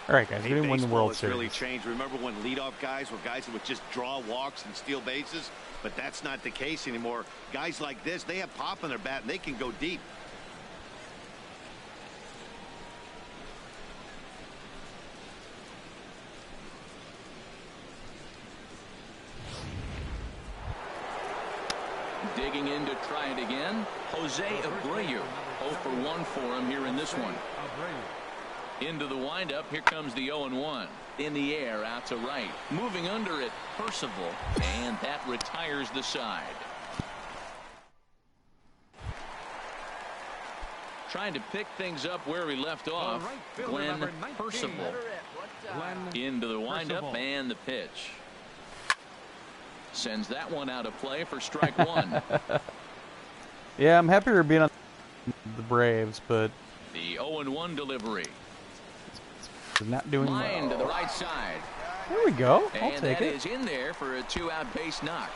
All right, guys, we didn't win the World Series. Really changed. Remember when leadoff guys were guys that would just draw walks and steal bases? But that's not the case anymore. Guys like this, they have pop in their bat and they can go deep. Digging in to try it again, Jose Abreu. 0 for 1 for him here in this one. Into the windup, here comes the 0-1. In the air, out to right. Moving under it, Percival, and that retires the side. Trying to pick things up where we left off, Glenn Percival. Into the windup and the pitch. Sends that one out of play for strike 1. Yeah, I'm happier being on the Braves, but... The 0-1 delivery. Not doing Line well. to the right side. There we go. I'll and take that it. is in there for a 2-out base knock.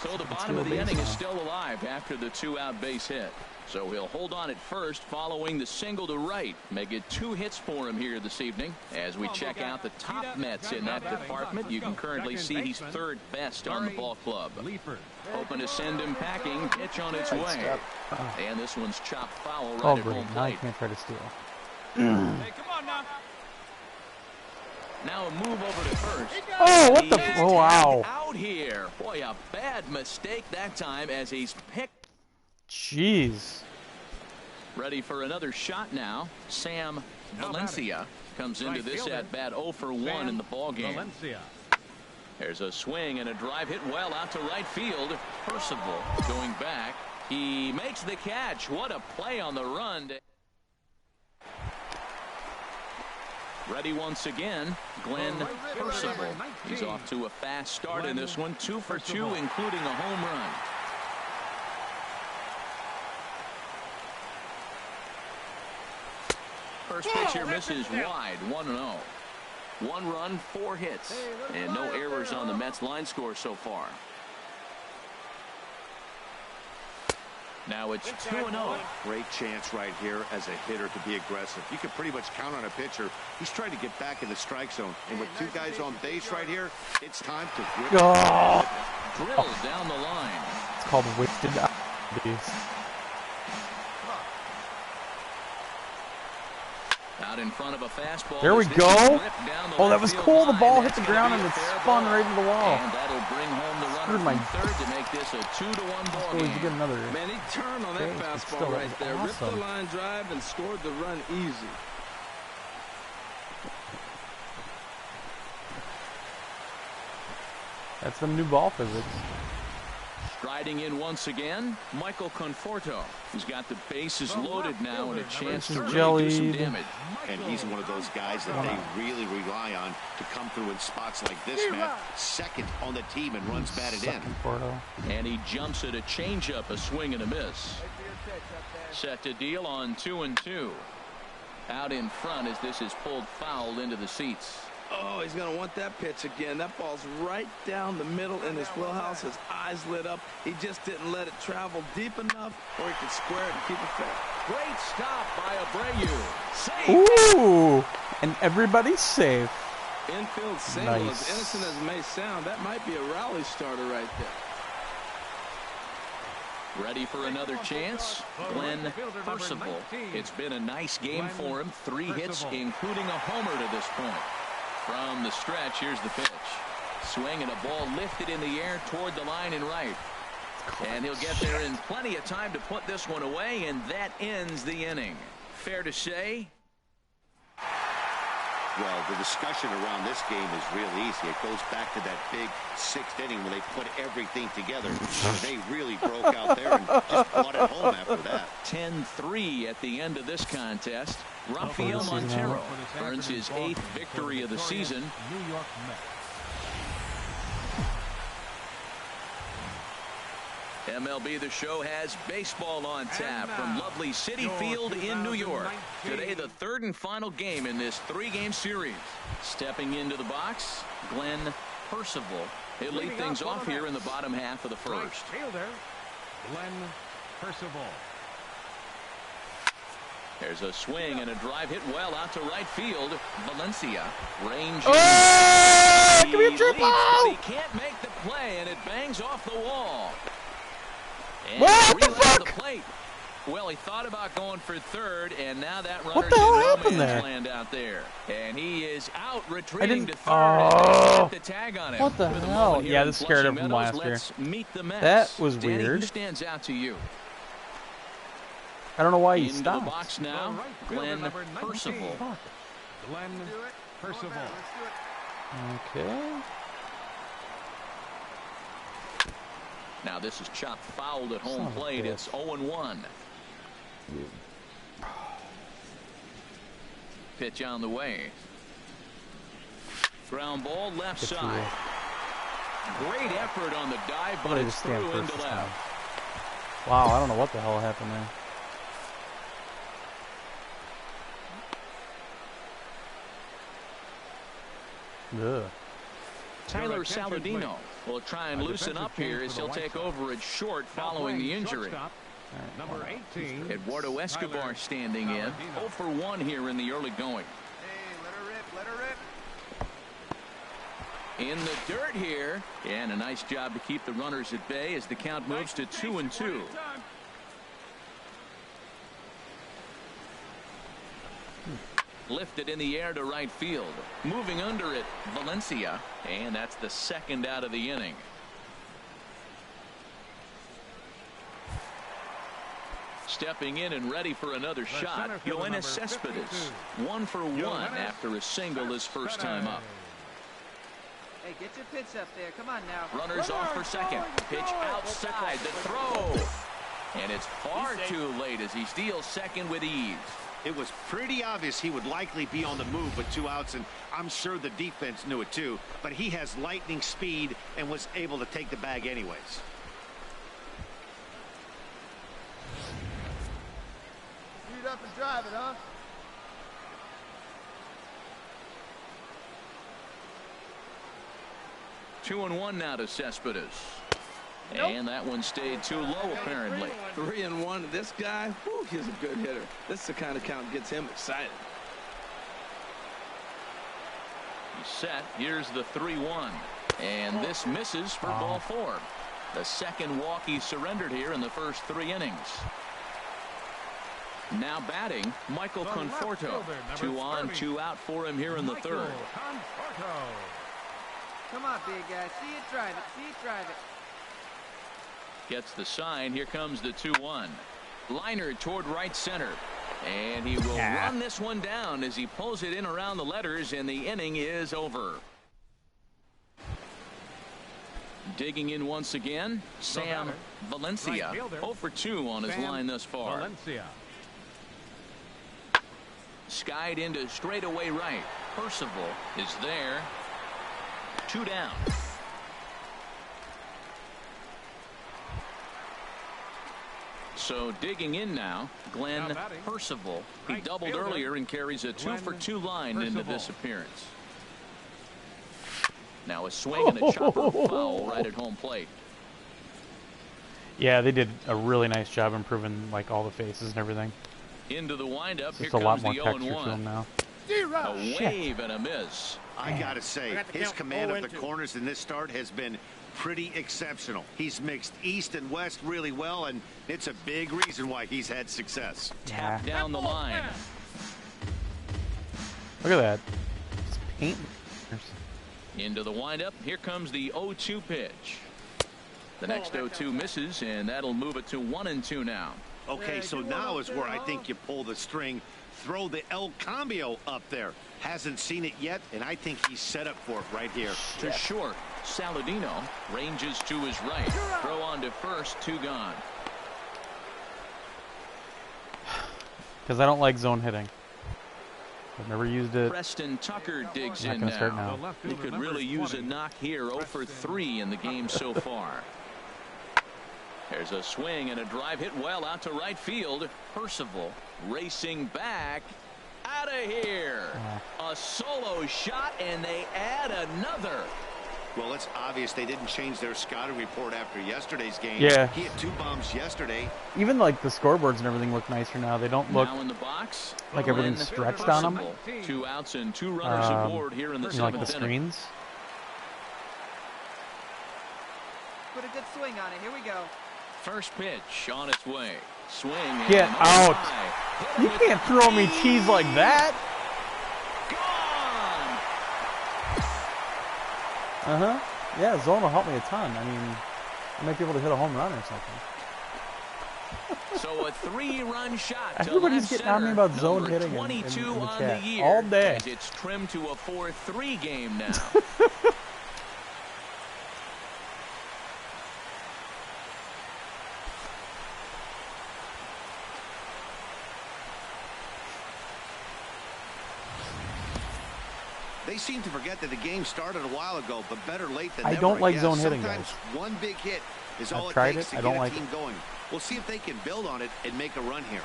So the bottom of the inning is still alive after the 2-out base hit. So he'll hold on at first following the single to right. Make it 2 hits for him here this evening. As we check out the top Mets in that department, you can currently see he's 3rd best on the ball club. Hoping to send him packing. Pitch on its way. And this one's chopped foul right at home Now I plate. can't try to steal. Hey, come on now. Now a move over to first. Oh, what the? Oh, wow. Out here. Boy, a bad mistake that time as he's picked. Jeez. Ready for another shot now. Sam Valencia comes into this at bat 0 for 1 in the ball game. There's a swing and a drive hit well out to right field. Percival going back. He makes the catch. What a play on the run. Ready once again, Glenn Percival. He's off to a fast start in this one, 2 for 2, including a home run. First pitch here misses wide, 1-0. 1 run, 4 hits, and no errors on the Mets line score so far. Now it's 2-0. Great chance right here as a hitter to be aggressive. You can pretty much count on a pitcher. He's trying to get back in the strike zone. And with 2 guys on base right here, it's time to grip. Drilled down the line. It's called wasted base. Out in front of a fastball. There we go. Oh, that was cool. The ball hit the ground and it spun right into the wall. And that'll bring home the runner from third to make this a 2-1 ball game. You get another. Man, he turned on that fastball right there. Ripped the line drive and scored the run easy. That's some new ball physics. Riding in once again, Michael Conforto, who's got the bases loaded now and a chance to really do some damage. And he's one of those guys that they really rely on to come through in spots like this, Matt. Second on the team and runs batted in. And he jumps at a changeup, a swing and a miss. Set to deal on 2-2. Out in front as this is pulled foul into the seats. Oh, he's going to want that pitch again. That ball's right down the middle in his wheelhouse. His eyes lit up. He just didn't let it travel deep enough or he could square it and keep it fair. Great stop by Abreu. Safe. Ooh, and everybody's safe. Infield single, Nice. as innocent as it may sound, that might be a rally starter right there. Ready for another chance? Glenn Percival. It's been a nice game for him. 3 hits, including a homer to this point. From the stretch, here's the pitch. Swing and a ball lifted in the air toward the line and right. And he'll get there in plenty of time to put this one away, and that ends the inning. Fair to say? Well, the discussion around this game is real easy. It goes back to that big 6th inning when they put everything together. They really broke out there and just brought it home after that. 10-3 at the end of this contest. Rafael Montero earns his 8th victory of the season. New York Mets. MLB The Show has baseball on tap from lovely Citi Field in New York. Today, the 3rd and final game in this 3-game series. Stepping into the box, Glenn Percival. He'll lead things off here in the bottom half of the first. Right fielder, Glenn Percival. There's a swing and a drive hit well out to right field. Valencia ranges. Oh, give me a trip ball! He can't make the play, and it bangs off the wall. And what the fuck? The plate. Well, he thought about going for third, and now that runner's what the hell in no happened man's there? land out there. And he is out, retreating to third. Oh, The tag on him. what the hell? Yeah, this scared him from last year. Meet the Mets. That was Danny, weird. Who stands out to you? I don't know why he Into stopped. the box now, Glenn Percival. Glenn Percival. Okay. Now this is chopped fouled at home plate. It's 0-1. Pitch on the way. Ground ball left side. Great effort on the dive, but it's through into left. Wow, I don't know what the hell happened there. Ugh. Tyler Saladino will try and loosen up here as he'll take over at short following the injury. Number 18. Eduardo Escobar standing in. 0 for 1 here in the early going. Hey, let her rip, let her rip. In the dirt here, and a nice job to keep the runners at bay as the count moves to 2-2. Lifted in the air to right field. Moving under it, Valencia, and that's the 2nd out of the inning. Stepping in and ready for another shot, Yoenis Cespedes. 1 for 1 after a single his first time up. Hey, get your pitch up there. Come on now. Runners off for second. Pitch outside the throw. And it's far too late as he steals second with ease. It was pretty obvious he would likely be on the move with 2 outs, and I'm sure the defense knew it too, but he has lightning speed and was able to take the bag anyways. Shoot up and drive it, huh? Two and one now to Cespedes. And that one stayed too low, apparently. 3-1. This guy, whew, he's a good hitter. This is the kind of count that gets him excited. He's set. Here's the 3-1. And this misses for ball 4. The second walk he surrendered here in the first 3 innings. Now batting, Michael Conforto. 2 on, 2 out for him here in the 3rd. Come on, big guy. See it, drive it. See it, drive it. Gets the sign. Here comes the 2-1. Liner toward right center. And he will run this one down as he pulls it in around the letters, and the inning is over. Digging in once again, Sam Valencia. 0 for 2 on his line thus far. Valencia. Skied into straightaway right. Percival is there. 2 down. So digging in now, Glenn Percival. He doubled earlier and carries a 2 for 2 line into this appearance. Now a swing and a chopper foul right at home plate. Yeah, they did a really nice job improving like all the faces and everything. Into the windup. It's a lot more texture to them now. A wave and a miss. I gotta say, his command of the corners in this start has been pretty exceptional. He's mixed east and west really well, and it's a big reason why he's had success. Tap down the line. Look at that. It's paint. Into the windup. Here comes the 0-2 pitch. The next 0-2 misses, and that'll move it to 1-2 now. Okay, so now is where I think you pull the string. Throw the El Cambio up there. Hasn't seen it yet, and I think he's set up for it right here. To short. Saladino ranges to his right. Throw on to first. 2 gone. Because I don't like zone hitting. I've never used it. Preston Tucker digs I'm in not gonna start now. He could really use a knock here. 0 for 3 in the game so far. There's a swing and a drive hit well out to right field. Percival racing back. Out of here. A solo shot, and they add another. Well, it's obvious they didn't change their scouting report after yesterday's game. Yeah. He had 2 bombs yesterday. Even like the scoreboards and everything look nicer now. They don't look now in the box, like everything's stretched on them. 2 outs and 2 runners aboard here in the 7th like the inning. screens. Put a good swing on it. Here we go. First pitch on its way. Swing. Get and out. high. You can't throw me cheese like that. Gone. Yeah, zone will help me a ton. I mean, I might be able to hit a home run or something. So a 3-run shot. Everybody's getting on me about zone hitting in the chat all day. It's trimmed to a 4-3 game now. They seem to forget that the game started a while ago, but better late than never. I don't like zone hitting, Sometimes guys. one big hit is all I've it tried takes it. to I don't get a like team it. going. We'll see if they can build on it and make a run here.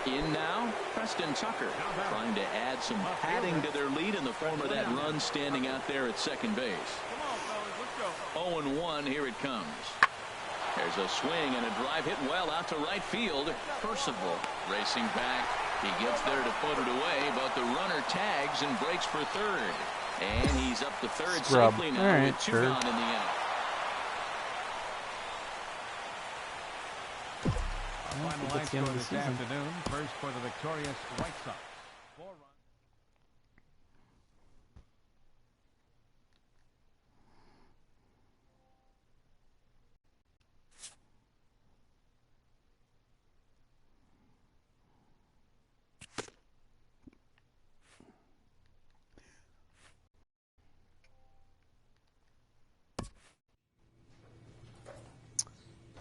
In now, Preston Tucker trying to add some padding to their lead in the form of that run standing out there at second base. 0-1, here it comes. There's a swing and a drive hit well out to right field. Percival racing back. He gets there to put it away, but the runner tags and breaks for third. And he's up to third safely now with 2 gone in the inning. Final line score this afternoon. First for the victorious White Sox. 4 runs.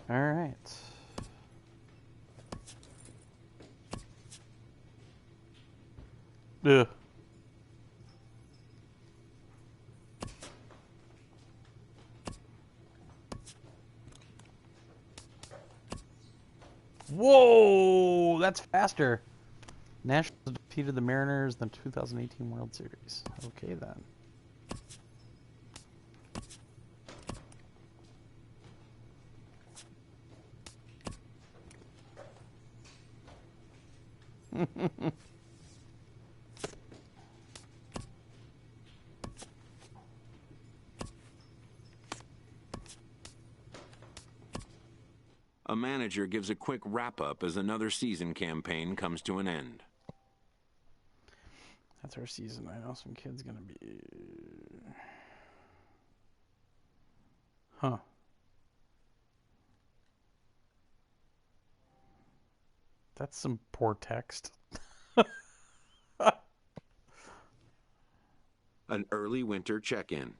All right. Ugh. Whoa, that's faster. Nationals defeated the Mariners in the 2018 World Series. Okay, then. A manager gives a quick wrap-up as another season campaign comes to an end. That's our season. I know some kid's gonna be... Huh. That's some poor text. an early winter check-in.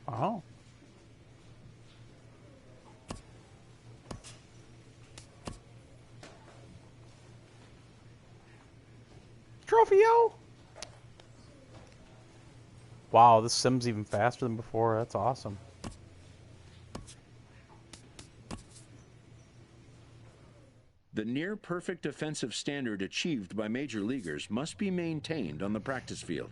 Oh. Trophy-o! Wow, this sim's even faster than before. That's awesome. The near-perfect defensive standard achieved by major leaguers must be maintained on the practice field.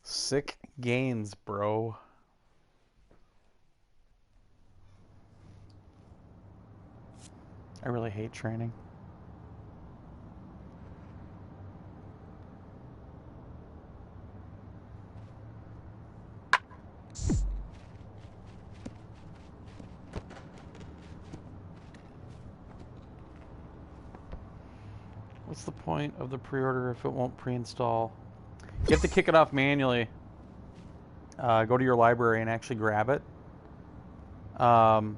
Sick gains, bro. I really hate training. What's the point of the pre-order if it won't pre-install? You have to kick it off manually. Go to your library and actually grab it. If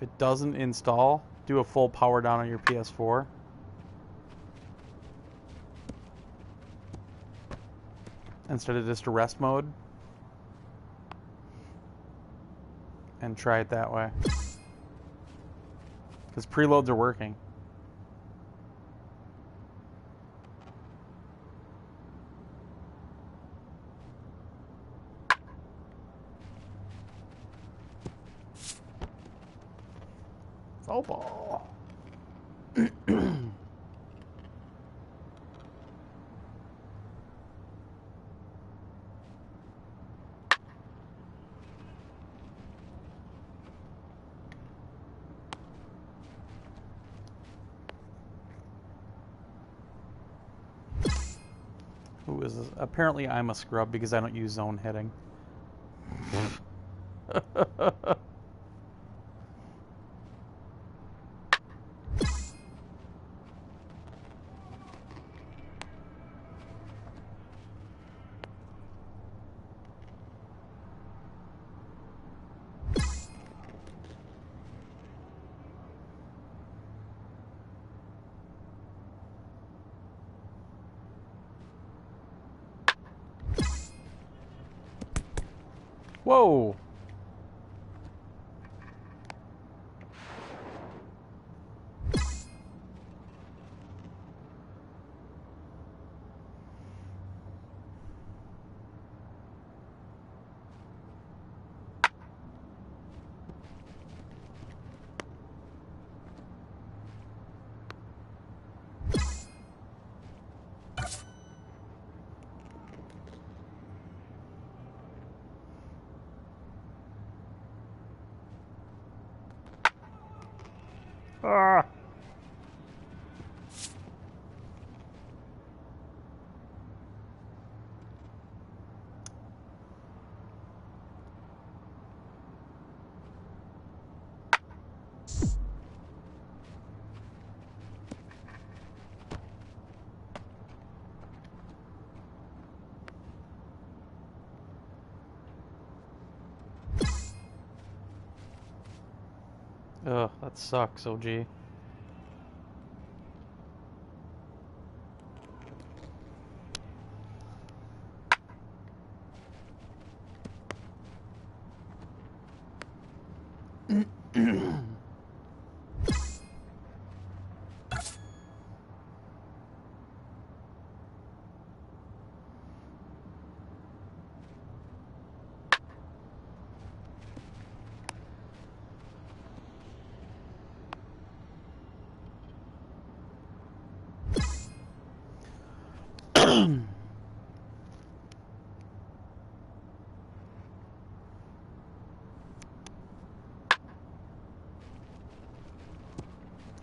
it doesn't install, do a full power down on your PS4. Instead of just a rest mode. And try it that way. Because preloads are working. Foul ball. Who is this? Apparently I'm a scrub because I don't use zone hitting. Whoa! Ah! Ugh, that sucks, OG.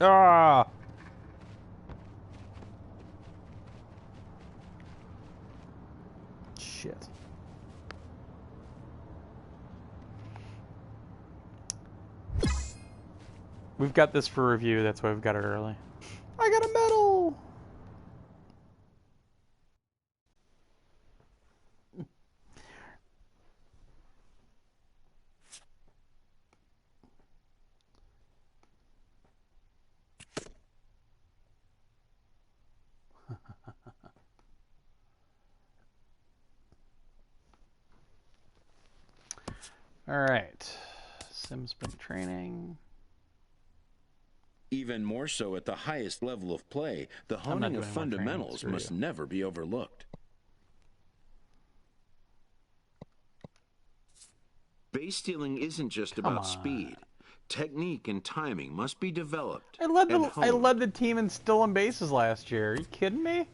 Ah! Shit. We've got this for review, that's why we've got it early. I got a medal! Alright. Sim spring training. Even more so at the highest level of play, the honing of fundamentals must never be overlooked. Base stealing isn't just about speed. Technique and timing must be developed. I led the team in stolen bases last year. Are you kidding me?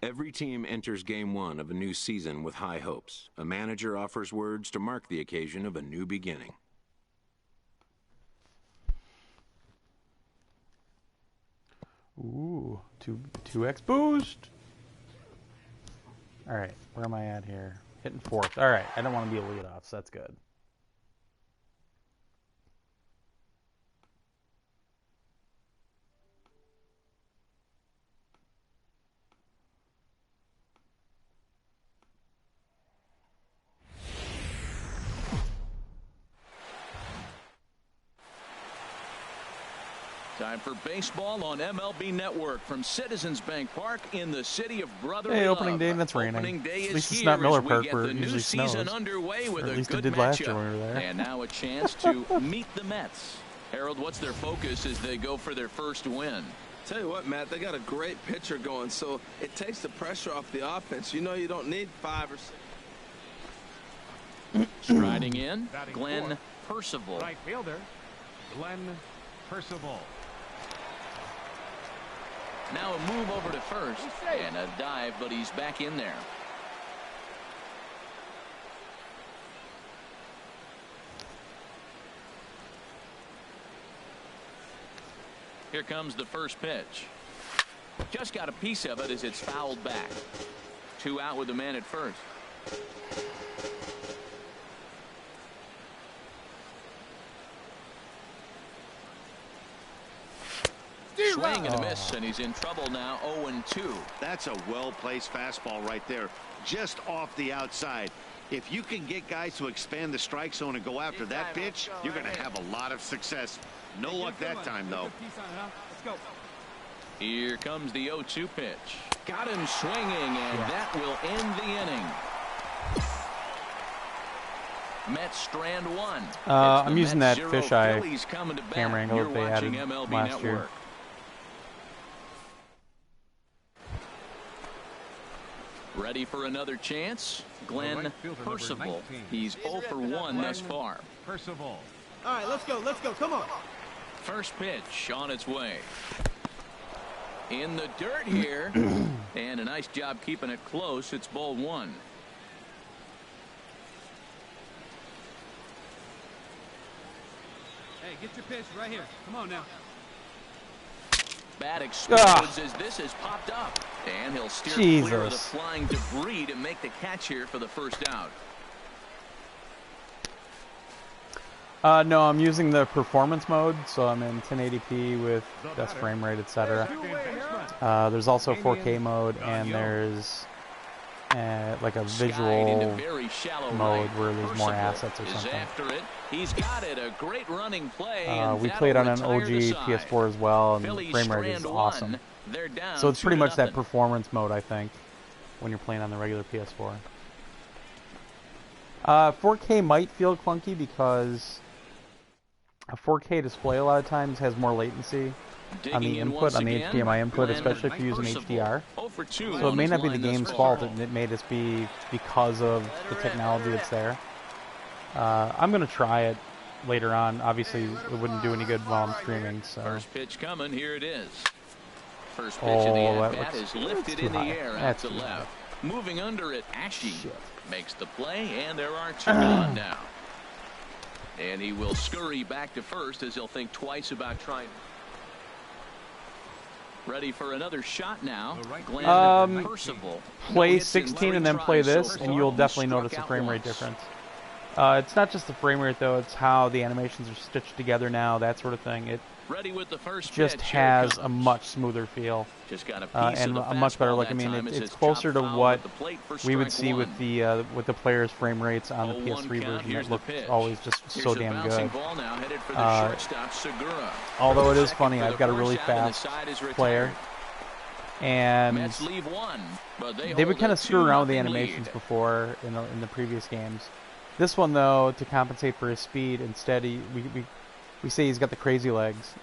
Every team enters game one of a new season with high hopes. A manager offers words to mark the occasion of a new beginning. Ooh, 2x boost. All right, where am I at here? Hitting fourth. All right, I don't want to be a leadoff, so that's good. Time for baseball on MLB Network from Citizens Bank Park in the city of Brotherly Hey, Love. opening day and it's raining. Opening day at least is it's not here Miller as we Park get where the it new usually season snows. underway with Or at a least it good did last year matchup. when we were there. And now a chance to meet the Mets. Harold, what's their focus as they go for their first win? Tell you what, Matt, they got a great pitcher going, so it takes the pressure off the offense. You know you don't need 5 or 6. Striding in, Batting Glenn fourth. Percival. Right fielder, Glenn Percival. Now a move over to first and a dive, but he's back in there. Here comes the first pitch. Just got a piece of it as it's fouled back. 2 out with the man at first. Swing and a miss, and he's in trouble now. 0-2. That's a well-placed fastball right there, just off the outside. If you can get guys to expand the strike zone and go after that pitch, you're going to have a lot of success. No luck that time, though. Here comes the 0-2 pitch. Got him swinging, and that will end the inning. Mets strand 1. I'm using that Mets fisheye Phillies coming to bat. camera angle You're that they added watching MLB last Network. year. Ready for another chance? Glenn Percival. He's 0 for 1 thus far. Percival. All right, let's go, come on. First pitch on its way. In the dirt here. And a nice job keeping it close. It's ball 1. Hey, get your pitch right here. Come on now. Bat explodes as this has popped up. And he'll steer clear of the flying debris to make the catch here for the first out. No, I'm using the performance mode, so I'm in 1080p with best frame rate, etc. There's also 4K mode, and there's like a visual mode where there's more assets or something. After it. He's got it. A great running play. We played on an OG PS4 as well, and the frame rate is awesome. So it's pretty much that performance mode, I think, when you're playing on the regular PS4. 4K might feel clunky because a 4K display a lot of times has more latency on the input, on the HDMI input, especially if you're using HDR. So it may not be the game's fault, it may just be because of the technology that's there. I'm going to try it later on. Obviously, it wouldn't do any good while I'm streaming. So. First pitch coming. Here it is. First pitch of the at-bat is lifted in the air out to left. Moving under it, Ashe makes the play, and there are 2 gone now. And he will scurry back to first as he'll think twice about trying. Ready for another shot now. Glenn Percival. Play 16 and then play this, and you'll definitely notice a frame rate difference. It's not just the frame rate, though. It's how the animations are stitched together now, that sort of thing. It ready with the first just has a much smoother feel and a much better look. I mean, it's closer to what we would see with the players' frame rates on the PS3 version. It looks always just so damn good. Although it is funny, I've got a really fast player, and they would kind of screw around with the animations before in the previous games. This one, though, to compensate for his speed, instead we say he's got the crazy legs.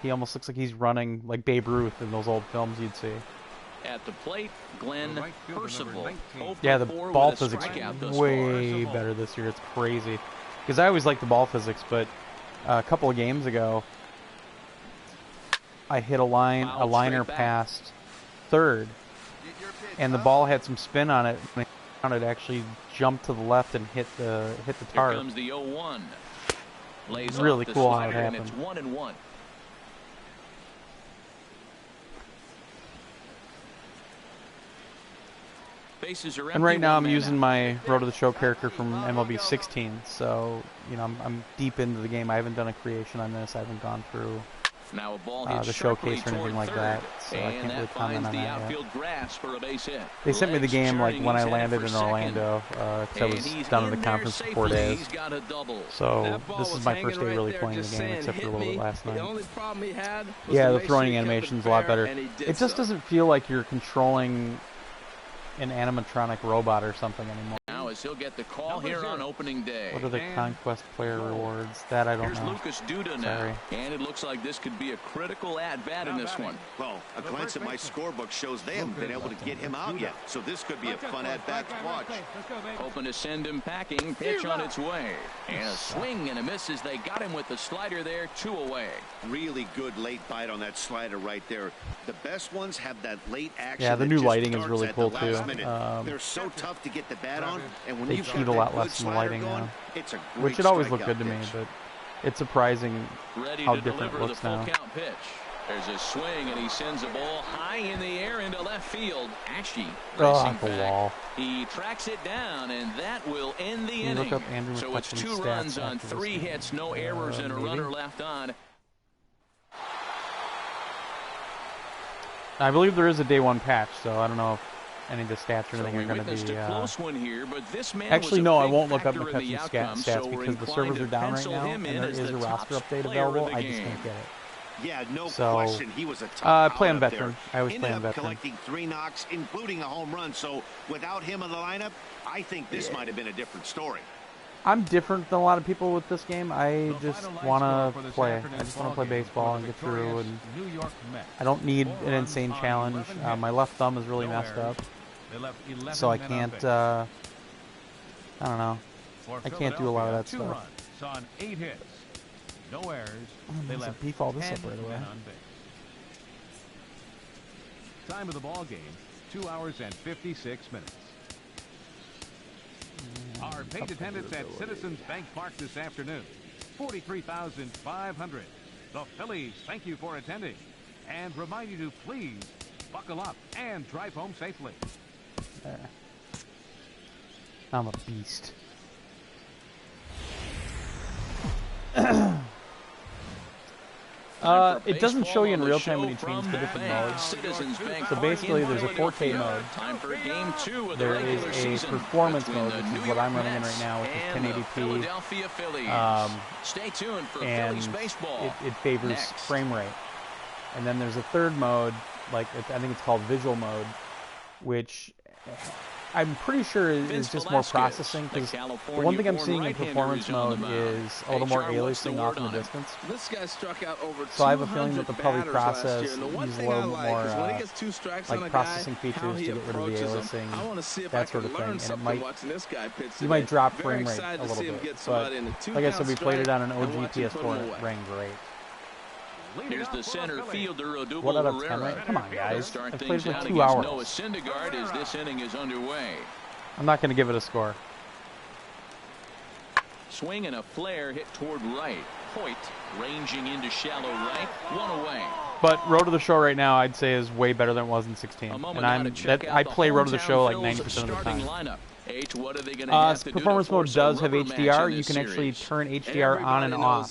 He almost looks like he's running like Babe Ruth in those old films you'd see. At the plate, Glenn Percival. Yeah, the ball physics is way better this year. It's crazy. Because I always liked the ball physics, but a couple of games ago, I hit a liner past third, and the ball had some spin on it. When it actually jumped to the left and hit the tarp. Here comes the 0-1. It's really cool how it happened. It's 1-1. Bases are empty. And right now I'm using my Road to the Show character from MLB 16, so you know I'm deep into the game. I haven't done a creation on this. I haven't gone through now a ball the showcase or anything like that, so I can't really comment on that yet. They sent me the game like when I landed in Orlando, because I was down in the conference for 4 days. So this is my first day really playing the game, except for a little bit last night. Yeah, the throwing animation's a lot better. It just doesn't feel like you're controlling an animatronic robot or something anymore. Now as he'll get the call here on opening day. What are the Conquest player rewards? That I don't know. Here's Lucas Duda now. And it looks like this could be a critical at-bat in this one. Well, a glance at my scorebook shows they haven't been able to get him out yet. So this could be a fun at-bat to watch. Hoping to send him packing. Pitch on its way. And a swing and a miss as they got him with the slider there. 2 away. Really good late bite on that slider right there. The best ones have that late action. Yeah, the new lighting is really cool too. They're so tough to get the bat on, and when they cheat a lot less in the lighting now, which it always looked good to me, but it's surprising how different it looks now. There's a swing, and he sends a ball high in the air into left field. Ashe off the wall. He tracks it down, and that will end the inning. So it's 2 runs on 3 hits, no errors, and a runner left on. I believe there is a day 1 patch, so I don't know if any of the stats or anything are going to be. Close one here, but this man actually, no, I won't look up McCutcheon's stats because the servers are down right now, and there is a roster update available. I just can't get it. Yeah, no question. He was a tough I play on veteran. I always play on veteran. Collecting 3 knocks, including a home run. So without him in the lineup, I think this might have been a different story. I'm different than a lot of people with this game. I just want to play. I just want to play baseball and get through. And I don't need an insane challenge. My left thumb is really messed up, so I can't. I don't know. I can't do a lot of that stuff. On 8 hits, no errors. They left beef all this up right away. Time of the ball game: 2 hours and 56 minutes. Our paid attendance at Citizens Bank Park this afternoon, 43,500. The Phillies thank you for attending and remind you to please buckle up and drive home safely. I'm a beast. It doesn't show you in real time when you change the different modes. So basically, there's a 4K mode. There is a performance mode, which is what I'm running in right now, which is 1080p. And it favors frame rate. And then there's a third mode, like I think it's called visual mode, which I'm pretty sure is just more processing, because the one thing I'm seeing in performance mode is a little more aliasing off in the distance. This guy struck out over so I have a feeling that they'll probably process, use a a little more like processing features to get rid of the aliasing, that sort of thing, and it might, you might drop frame rate a little bit, but like I said, we played it on an OG PS4 and it ran great. Here's the center fielder, Odubel What out of 10, Herrera. right? Come on, guys. Start I've things played for out 2 against hours. Noah Syndergaard as this inning is underway. I'm not going to give it a score. Swing and a flare hit toward right. Hoyt ranging into shallow right. One away. But Road to the Show right now, I'd say, is way better than it was in 16. And I play Road to the Show like 90% of the time. Lineup. H, what are they going to have to performance do to mode does have rubber match HDR. in You this can actually series? turn HDR on and off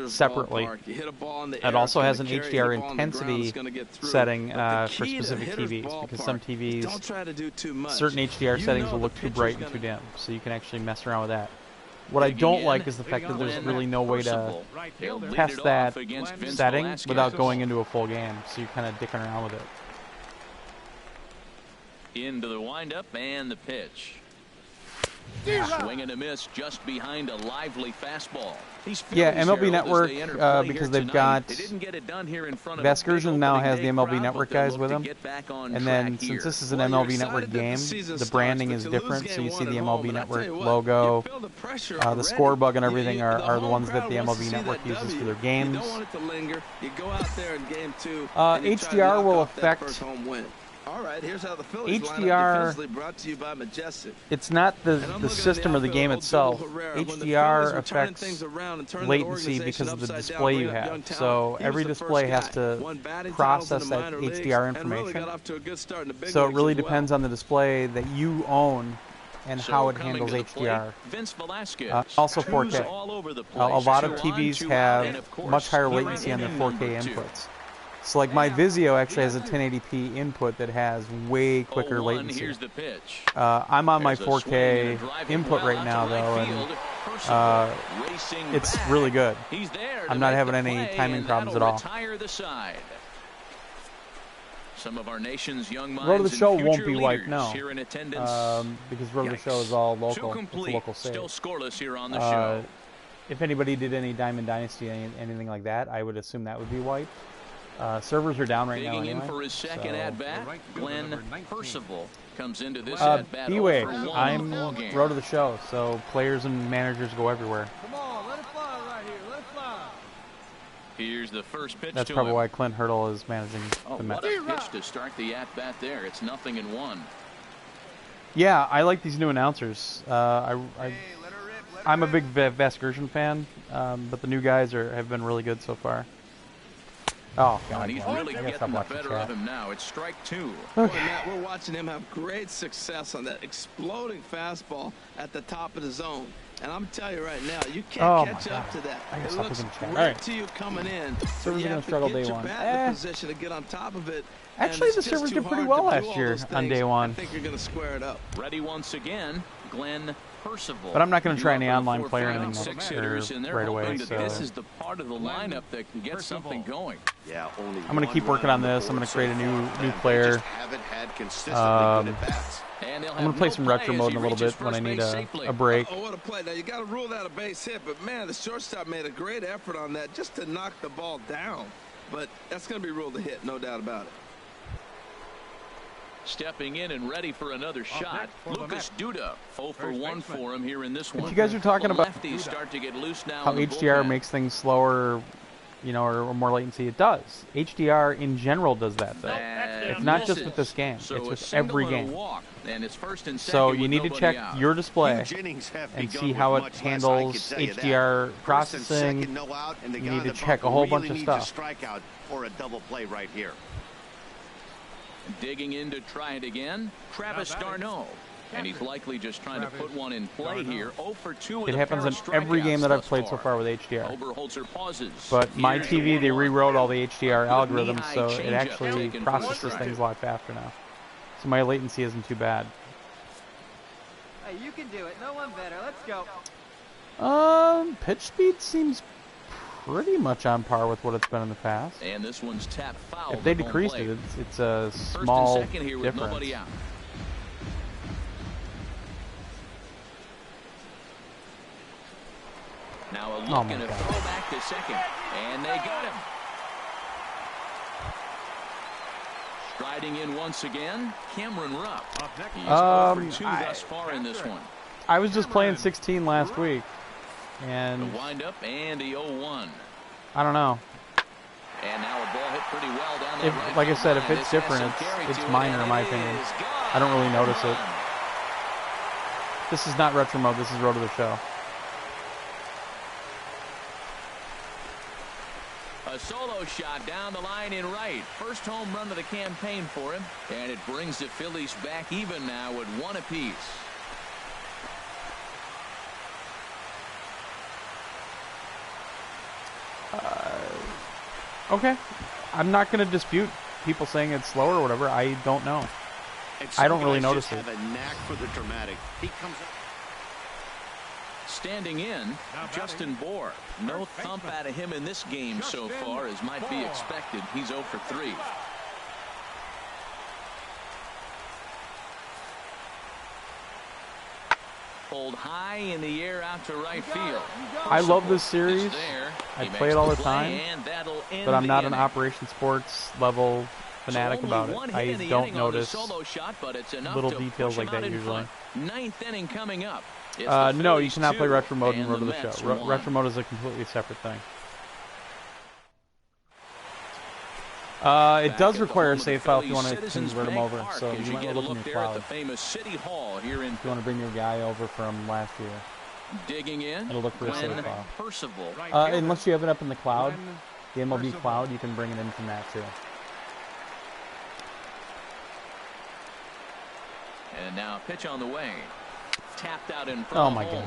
separately. It also has an HDR intensity setting for specific TVs, because some TVs, certain HDR settings will look too bright and too dim, so you can actually mess around with that. What I don't like is the fact that there's really no way to test that setting without going into a full game, so you're kind of dicking around with it. Into the windup and the pitch. Swing and a miss just behind a lively fastball. Yeah, MLB Network, because they've got Vasgersian now has the MLB Network guys with him, and then since this is an MLB Network game, the branding is different, so you see the MLB Network logo, the score bug and everything are the ones that the MLB Network uses for their games. HDR will affect All right, here's how the Phillies HDR, brought to you by Majestic. It's not the system or the game itself. HDR affects latency because of the display you have. So every display has to process that HDR information. So it really depends on the display that you own and how it handles HDR. Also 4K. A lot of TVs have much higher latency on their 4K inputs. So like my Vizio actually has a 1080p input that has way quicker latency. I'm on my 4K input right now though, and it's really good. I'm not having any timing problems at all. Some of our nation's young minds Road to the Show won't be wiped, no, because Road to the Show is all local. It's a local save. Still scoreless here on the show. If anybody did any Diamond Dynasty, anything like that, I would assume that would be wiped. Servers are down right now anyway. In for his second at-bat, Glenn Percival comes into this at-bat. B-Way, I'm Road to the Show, so players and managers go everywhere. Come on, let it fly right here, let it fly. Here's the first pitch. That's probably why Clint Hurdle is managing the Mets. What a pitch to start the at-bat there. It's 0-1. Yeah, I like these new announcers. I'm a big Vasgersian fan, but the new guys have been really good so far. Oh, God. He's really getting the better of him now. It's strike 2. Okay. Boy, Matt, we're watching him have great success on that exploding fastball at the top of the zone. And I'm telling you right now, you can't catch up to that. It looks great to you coming in. Servers are going to struggle day one. Position to get on top of it. Actually, the servers did pretty well last year on day one. I think you're going to square it up. Ready once again, Glenn Percival. But I'm not going to try any online player or anything right away. So this is the part of the lineup that can get something going. Yeah, I'm going to keep working on this. I'm going to create a new player. I'm going to play some retro mode in a little bit when I need a break. Oh, what a play. Now, you got to rule that a base hit, but, man, the shortstop made a great effort on that just to knock the ball down. But that's going to be ruled a hit, no doubt about it. Stepping in and ready for another shot, Lucas Duda. 0 for 1 for him here in this one. If you guys are talking about start to get loose now how HDR makes things slower, you know, or more latency, it does. HDR in general does that, though. It's not just with this game. It's with every game. So you need to check your display and see how it handles HDR processing. You need to check a whole bunch of stuff. Or a double play right here. Digging in to try it again, Travis d'Arnaud. And he's likely just trying to put one in play here. 0 for 2 it happens in every game that I've played so far with HDR. Pauses. But my TV, they rewrote all the HDR algorithms, so it actually processes things a lot faster now. So my latency isn't too bad. Hey, you can do it. No one better. Let's go. Pitch speed seems pretty much on par with what it's been in the past. And this one's tapped foul. If they decreased it, it's a small difference. Now a look and a throw back to second. And they got him. Striding in once again, Cameron Rupp. He's 0 for 2 thus far in this one. I was just playing 16 last week. And the windup and the 0-1. I don't know. And now a ball hit pretty well down that right like I said, if line. it's different, it's minor in my opinion. I don't really notice it. This is not retro mode. This is Road to the Show. A solo shot down the line in right. First home run of the campaign for him. And it brings the Phillies back even now at 1 apiece. Okay. I'm not going to dispute people saying it's slower or whatever. I don't know. I don't really notice it. Have a knack for the dramatic. He comes up. Standing in, Justin Bohr. No thump out of him in this game so far, as might be expected. He's 0 for 3. Pulled high in the air out to right field. I love this series. I play it all the time, but I'm not an Operation Sports level fanatic about it. I don't notice little details like that usually. 9th inning coming up. No, you cannot play retro mode in Road to the Show. Retro mode is a completely separate thing. It does require a save file if you want to convert them over, so you might look in your cloud. If you want to bring your guy over from last year, digging in, it'll look for a save file. Percival. Unless you have it up in the cloud, the MLB cloud, you can bring it in from that too. And now a pitch on the way. Tapped out in front. Oh my God.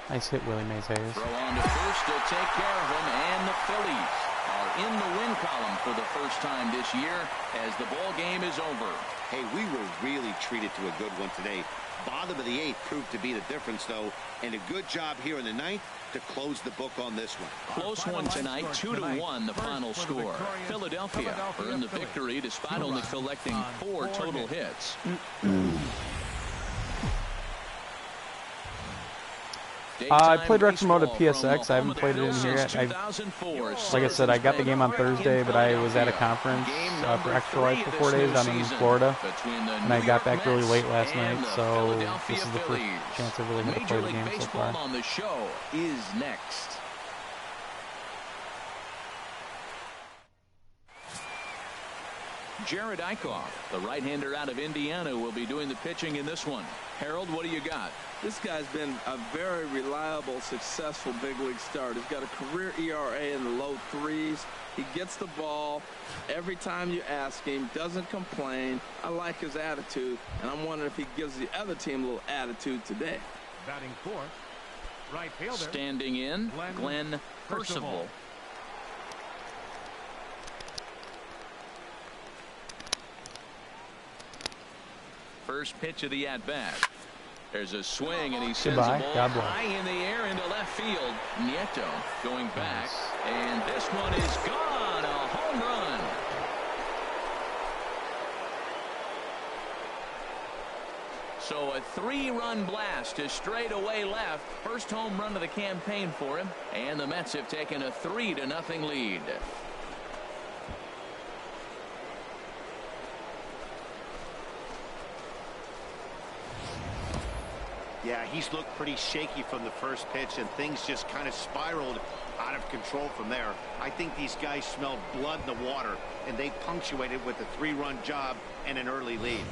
Nice hit, Willie Mays Hayes. Throw on to first to take care of him, and the Phillies are in the win column for the first time this year as the ball game is over. Hey, we were really treated to a good one today. Bottom of the 8th proved to be the difference, though, and a good job here in the 9th to close the book on this one. Close one tonight, 2-1 the final score. Philadelphia earned the victory despite only collecting 4 total hits. I played retro mode at PSX. I haven't played it in here yet. Like I said, I got the game on Thursday, but I was at a conference for Extra Life for 4 days down in Florida, and I got back really late last night, so this is the first chance I really had to play the game so far. On the show is next. Jared Eichhoff, the right-hander out of Indiana, will be doing the pitching in this one. Harold, what do you got? This guy's been a very reliable, successful big league start. He's got a career ERA in the low 3s. He gets the ball every time you ask him, doesn't complain. I like his attitude, and I'm wondering if he gives the other team a little attitude today. Batting fourth, right fielder. Standing in, Glenn Percival. First pitch of the at-bat. There's a swing, and he sends the ball high in the air into left field. Nieto going back, and this one is gone. A home run. So a 3-run blast to straightaway left. First home run of the campaign for him, and the Mets have taken a 3-0 lead. Yeah, he's looked pretty shaky from the first pitch, and things just kind of spiraled out of control from there. I think these guys smelled blood in the water, and they punctuated with a 3-run job and an early lead.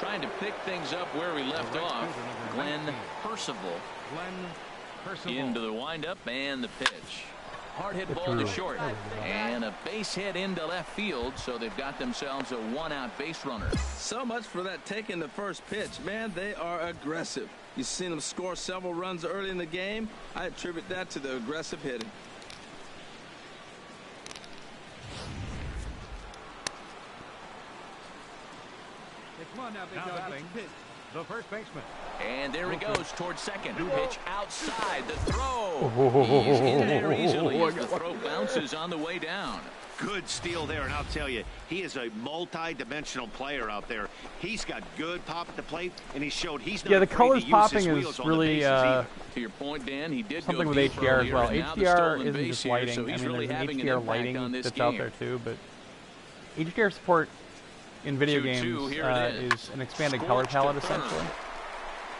Trying to pick things up where we left off. Glenn Percival into the windup and the pitch. Hard hit ball to short, and a base hit into left field, so they've got themselves a 1-out base runner. So much for that taking the first pitch. Man, they are aggressive. You've seen them score several runs early in the game. I attribute that to the aggressive hitting. Come on now, big dog. The first baseman. And there he goes towards second. Pitch outside the throw. He's in there easily as the throw bounces on the way down. Good steal there, and I'll tell you, he is a multi-dimensional player out there. He's got good pop at the plate, and he showed he's not the colors popping is really to your point, Dan. He did something go with HDR as well. HDR isn't just lighting. I mean, there's an HDR lighting that's out there too, but HDR support in video games is an expanded color palette essentially.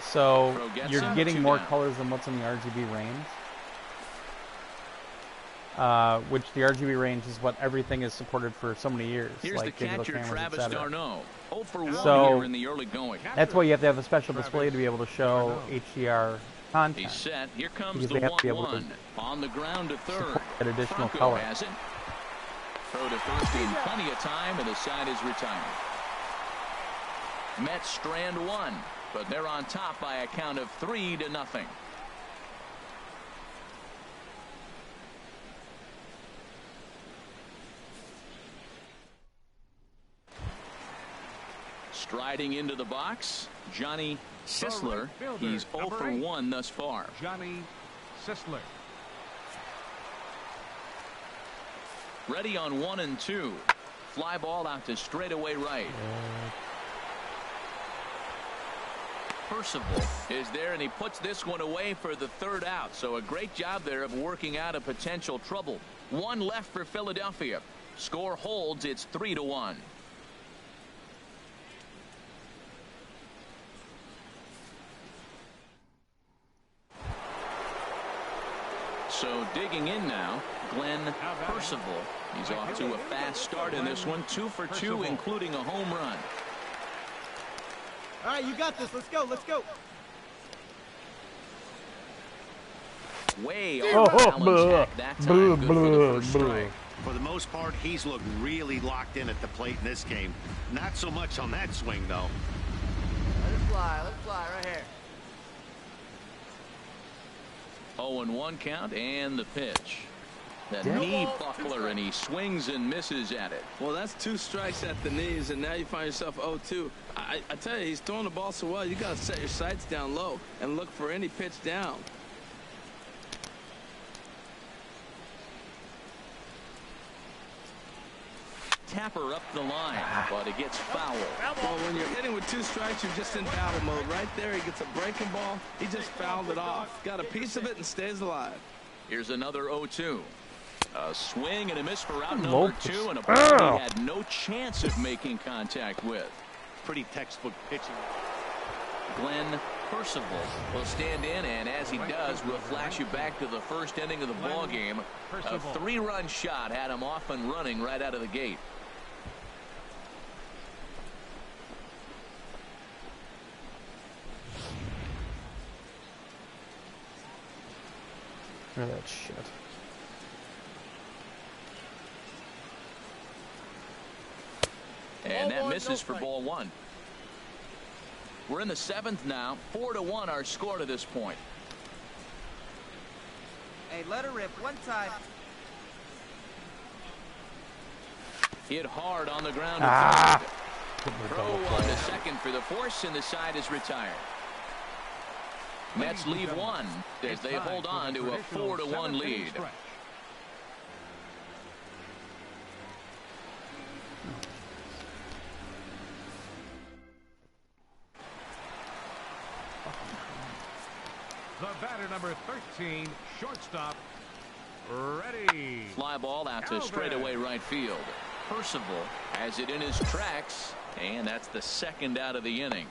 So you're getting more colors than what's in the RGB range. Which the RGB range is what everything is supported for so many years, like digital cameras, etc. So in the early going. That's why you have to have a special display to be able to show HDR content. He's set. Here comes because the they have to be able to on the ground to third. Support that additional Franco color. has it. Throw to first in plenty of time, and the side is retired. Mets strand one, but they're on top by a count of 3-0. Striding into the box, Johnny Sisler. He's 0 for 1 thus far. Johnny Sisler. Ready on 1 and 2. Fly ball out to straightaway right. Percival is there, and he puts this one away for the third out. So a great job there of working out a potential trouble. One left for Philadelphia. Score holds. It's 3-1. So digging in now, Glenn Percival. He's off to a fast start in this one. 2 for 2, including a home run. All right, you got this. Let's go. Let's go. Way off balance that time. Good for the first strike. For the most part, he's looked really locked in at the plate in this game. Not so much on that swing, though. Let it fly. Let's fly right here. 0-1 count, and the pitch. That knee buckler, and he swings and misses at it. Well, that's 2 strikes at the knees, and now you find yourself 0-2. I tell you, he's throwing the ball so well, you got to set your sights down low and look for any pitch down. Tapper up the line, but it gets foul. Well, when you're hitting with 2 strikes, you're just in battle mode. Right there, he gets a breaking ball. He just fouled it off. Got a piece of it and stays alive. Here's another 0-2. A swing and a miss for out number 2, and a ball he had no chance of making contact with. Pretty textbook pitching. Glenn Percival will stand in, and as he does, we'll flash you back to the first inning of the ball game. A 3-run shot had him off and running right out of the gate. Hear that shit. And that misses for ball 1. We're in the 7th now. 4-1 our score to this point. Hey, let her rip. One time. Hit hard on the ground. Throw on to second for the force, and the side is retired. Mets leave 1 as they hold on to a 4-1 lead. The batter, number 13, shortstop, ready. Fly ball out to straightaway right field. Percival has it in his tracks, and that's the 2nd out of the inning.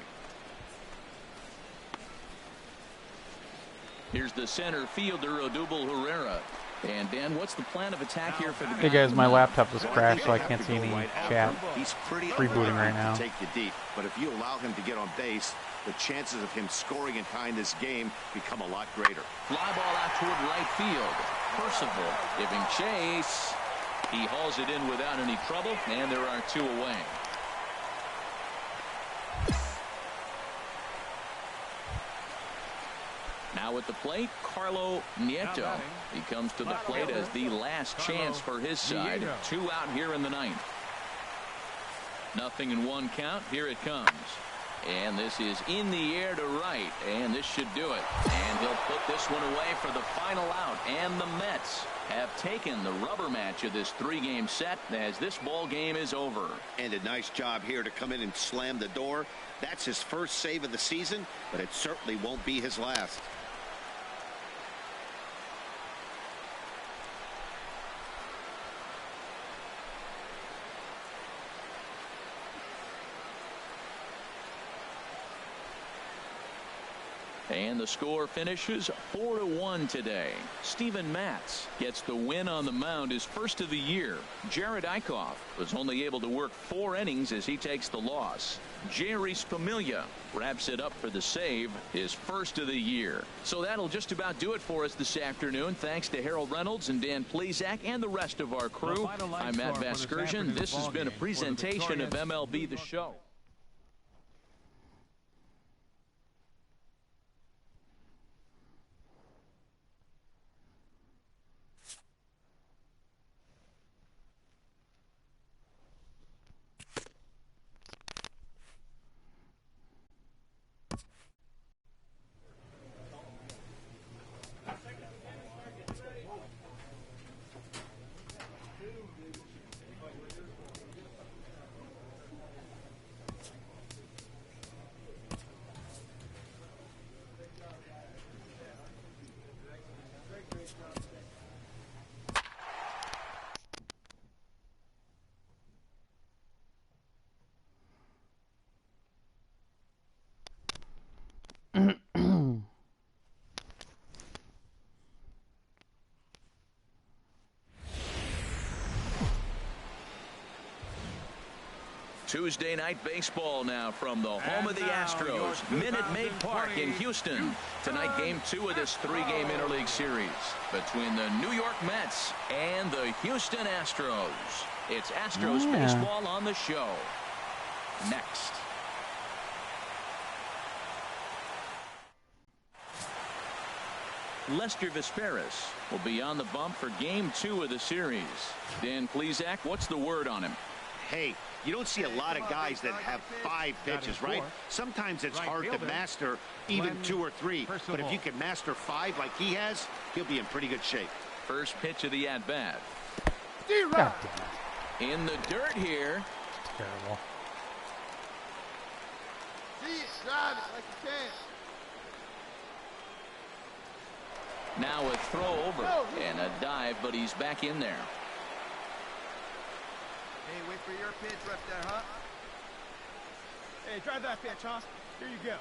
Here's the center fielder, Odubel Herrera. And Dan, what's the plan of attack here for the Hey guys, my laptop just crashed, so I can't see any chat. He's pretty rebooting right now. Take you deep, but if you allow him to get on base, the chances of him scoring and tying this game become a lot greater. Fly ball out toward right field. Percival giving chase. He hauls it in without any trouble, and there are 2 away. Now at the plate, Carlo Nieto. He comes to the plate as the last chance for his side. 2 out here in the 9th. 0-1 count. Here it comes. And this is in the air to right, and this should do it. And he'll put this one away for the final out. And the Mets have taken the rubber match of this 3-game set as this ball game is over. And a nice job here to come in and slam the door. That's his first save of the season, but it certainly won't be his last. And the score finishes 4-1 today. Steven Matz gets the win on the mound, his first of the year. Jared Eichhoff was only able to work 4 innings as he takes the loss. Jerry Spamiglia wraps it up for the save, his first of the year. So that'll just about do it for us this afternoon. Thanks to Harold Reynolds and Dan Plesac and the rest of our crew. I'm Matt Vasgersian. This has been a presentation of MLB The Show. Tuesday night baseball now from the home of the Astros, Minute Maid Park in Houston. Tonight, game 2 of this 3-game interleague series between the New York Mets and the Houston Astros. It's Astros baseball on the show. Next. Lester Vesperis will be on the bump for game 2 of the series. Dan Plesac, what's the word on him? Hey, you don't see a lot of guys that have 5 pitches, right? Sometimes it's hard to master even 2 or 3. But if you can master 5 like he has, he'll be in pretty good shape. First pitch of the at-bat. God damn it. In the dirt here. Terrible. See it, drive it like you can. Now a throw over and a dive, but he's back in there. Hey, wait for your pitch right there, huh? Hey, drive that pitch, huh? Here you go.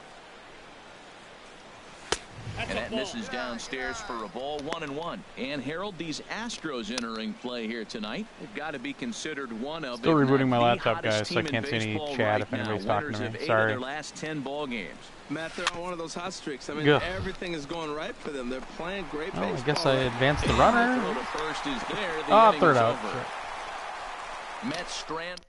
And that misses downstairs for a ball, 1-1. And Harold, these Astros entering play here tonight, they've got to be considered one of still rebooting my laptop, guys, so I can't see any chat if anybody's talking to me. Sorry. Their last 10 ball games. Matt, they're on one of those hot streaks. I mean, everything is going right for them. They're playing great baseball. I guess I advanced the runner. The throw to first is there. Oh, third out. Sure. Mets strand.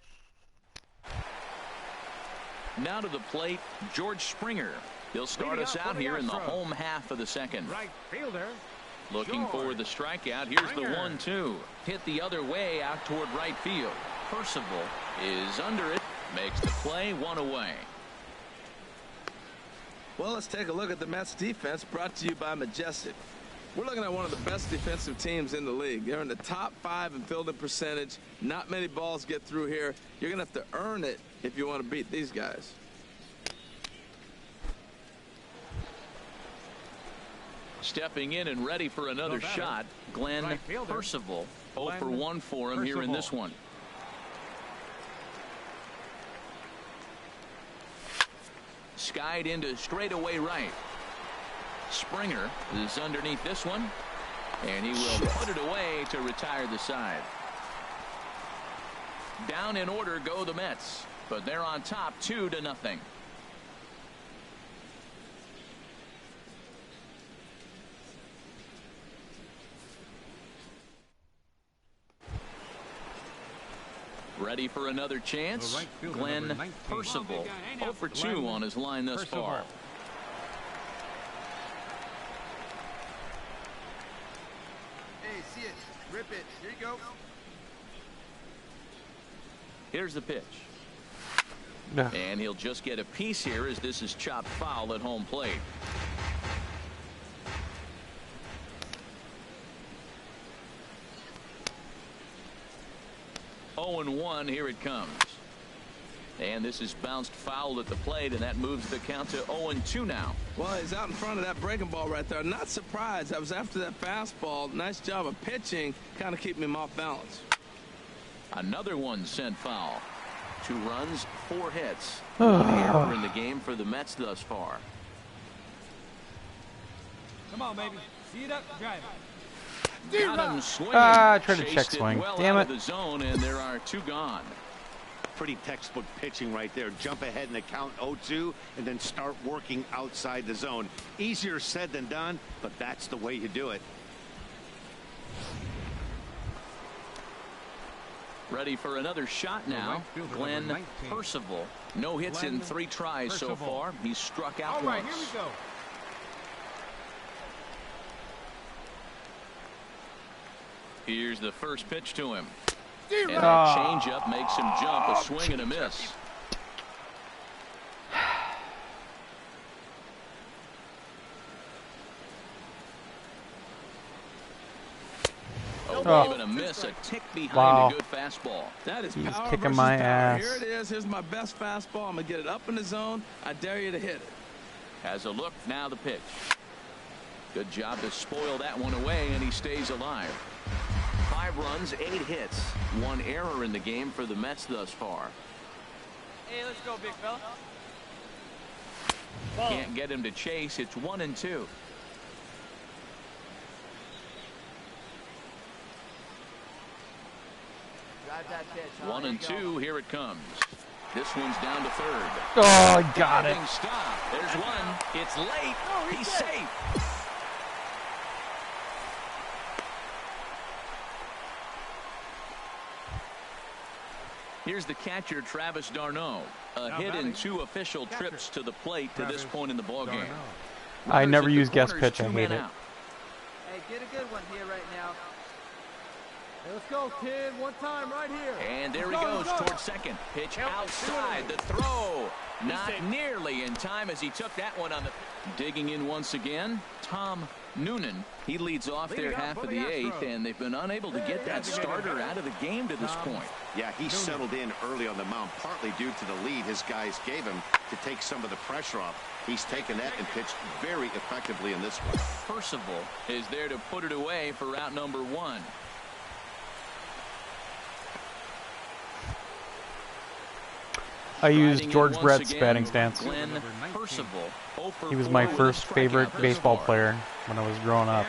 Now to the plate, George Springer. He'll start us out here in the home half of the second. Right fielder. Looking for the strikeout. Here's the 1-2. Hit the other way out toward right field. Percival is under it. Makes the play, 1 away. Well, let's take a look at the Mets defense, brought to you by Majestic. We're looking at one of the best defensive teams in the league. They're in the top 5 in fielding percentage. Not many balls get through here. You're going to have to earn it if you want to beat these guys. Stepping in and ready for another shot, Glenn Percival. 0 for 1 for him here in this one. Skied into straightaway right. Springer is underneath this one, and he will put it away to retire the side. Down in order go the Mets, but they're on top 2-0. Ready for another chance. Glenn Percival, 0 for 2 on his line thus far. Hey, see it. Rip it. Here you go. Here's the pitch. And he'll just get a piece here as this is chopped foul at home plate. Oh and 1, here it comes. And this is bounced foul at the plate, and that moves the count to 0-2 now. Well, he's out in front of that breaking ball right there. Not surprised. I was after that fastball. Nice job of pitching, kind of keeping him off balance. Another one sent foul. 2 runs, 4 hits. 1 error in the game for the Mets thus far. Come on, baby. See it up, drive it. Got him swinging. I tried to check Chased swing. Well Damn out it. of the zone, and there are 2 gone. Pretty textbook pitching right there. Jump ahead in the count 0-2 and then start working outside the zone. Easier said than done, but that's the way you do it. Ready for another shot now. Glenn Percival. No hits in 3 tries so far. He's struck out All right, once. here we go. Here's the first pitch to him. And that changeup makes him jump. A swing and a miss. Even a miss, a tick behind a good fastball. That is He's power kicking versus my power. ass. Here it is. Here's my best fastball. I'm going to get it up in the zone. I dare you to hit it. Has a look, now the pitch. Good job to spoil that one away, and he stays alive. 5 runs, 8 hits. 1 error in the game for the Mets thus far. Hey, let's go, big fella. Can't get him to chase. It's 1-2. Drive that pitch. 1-2. Here it comes. This one's down to third. Oh, I got it. Diving stop. There's one. It's late. He's safe. Here's the catcher, Travis d'Arnaud. A hit in 2 official trips to the plate to this point in the ballgame. I never use guest pitch. I hate it. Hey, get a good one here right now. Hey, let's go, kid. One time right here. And there he goes towards second. Pitch outside. The throw. Not nearly in time as he took that one on the... Digging in once again, Tom Noonan. He leads off their half of the 8th, and they've been unable to get that starter out of the game to this point. Yeah, he settled in early on the mound, partly due to the lead his guys gave him to take some of the pressure off. He's taken that and pitched very effectively in this one. Percival is there to put it away for out number 1. I used George Brett's batting stance. Glenn Percival. He was my first favorite baseball player when I was growing up.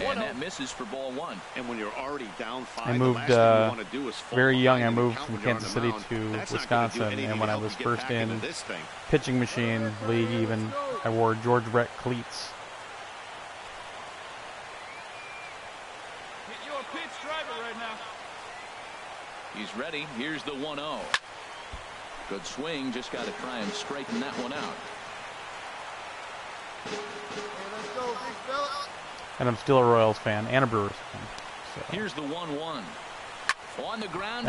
And that misses for ball 1. And when you're already down 5, I moved very young. I moved from Kansas City to Wisconsin, and when I was first in pitching machine league, even I wore George Brett cleats. He's ready. Here's the 1-0. Good swing. Just got to try and straighten that one out. Hey, let's go, big fella. And I'm still a Royals fan and a Brewers fan. So. Here's the 1-1. On the ground.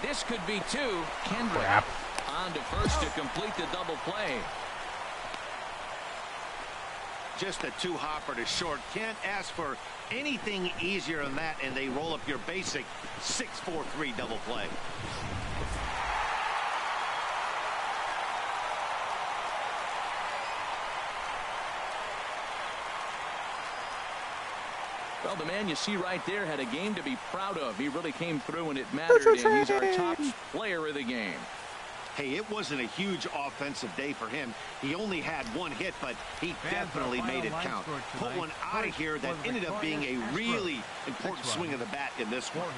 This could be 2. Kendrick on to first to complete the double play. Just a 2-hopper to short. Can't ask for anything easier than that, and they roll up your basic 6-4-3 double play. Well, the man you see right there had a game to be proud of. He really came through and it mattered, and he's our top player of the game. Hey, it wasn't a huge offensive day for him. He only had 1 hit, but he definitely made it count. Put one out of here that ended up being a really important swing of the bat in this one.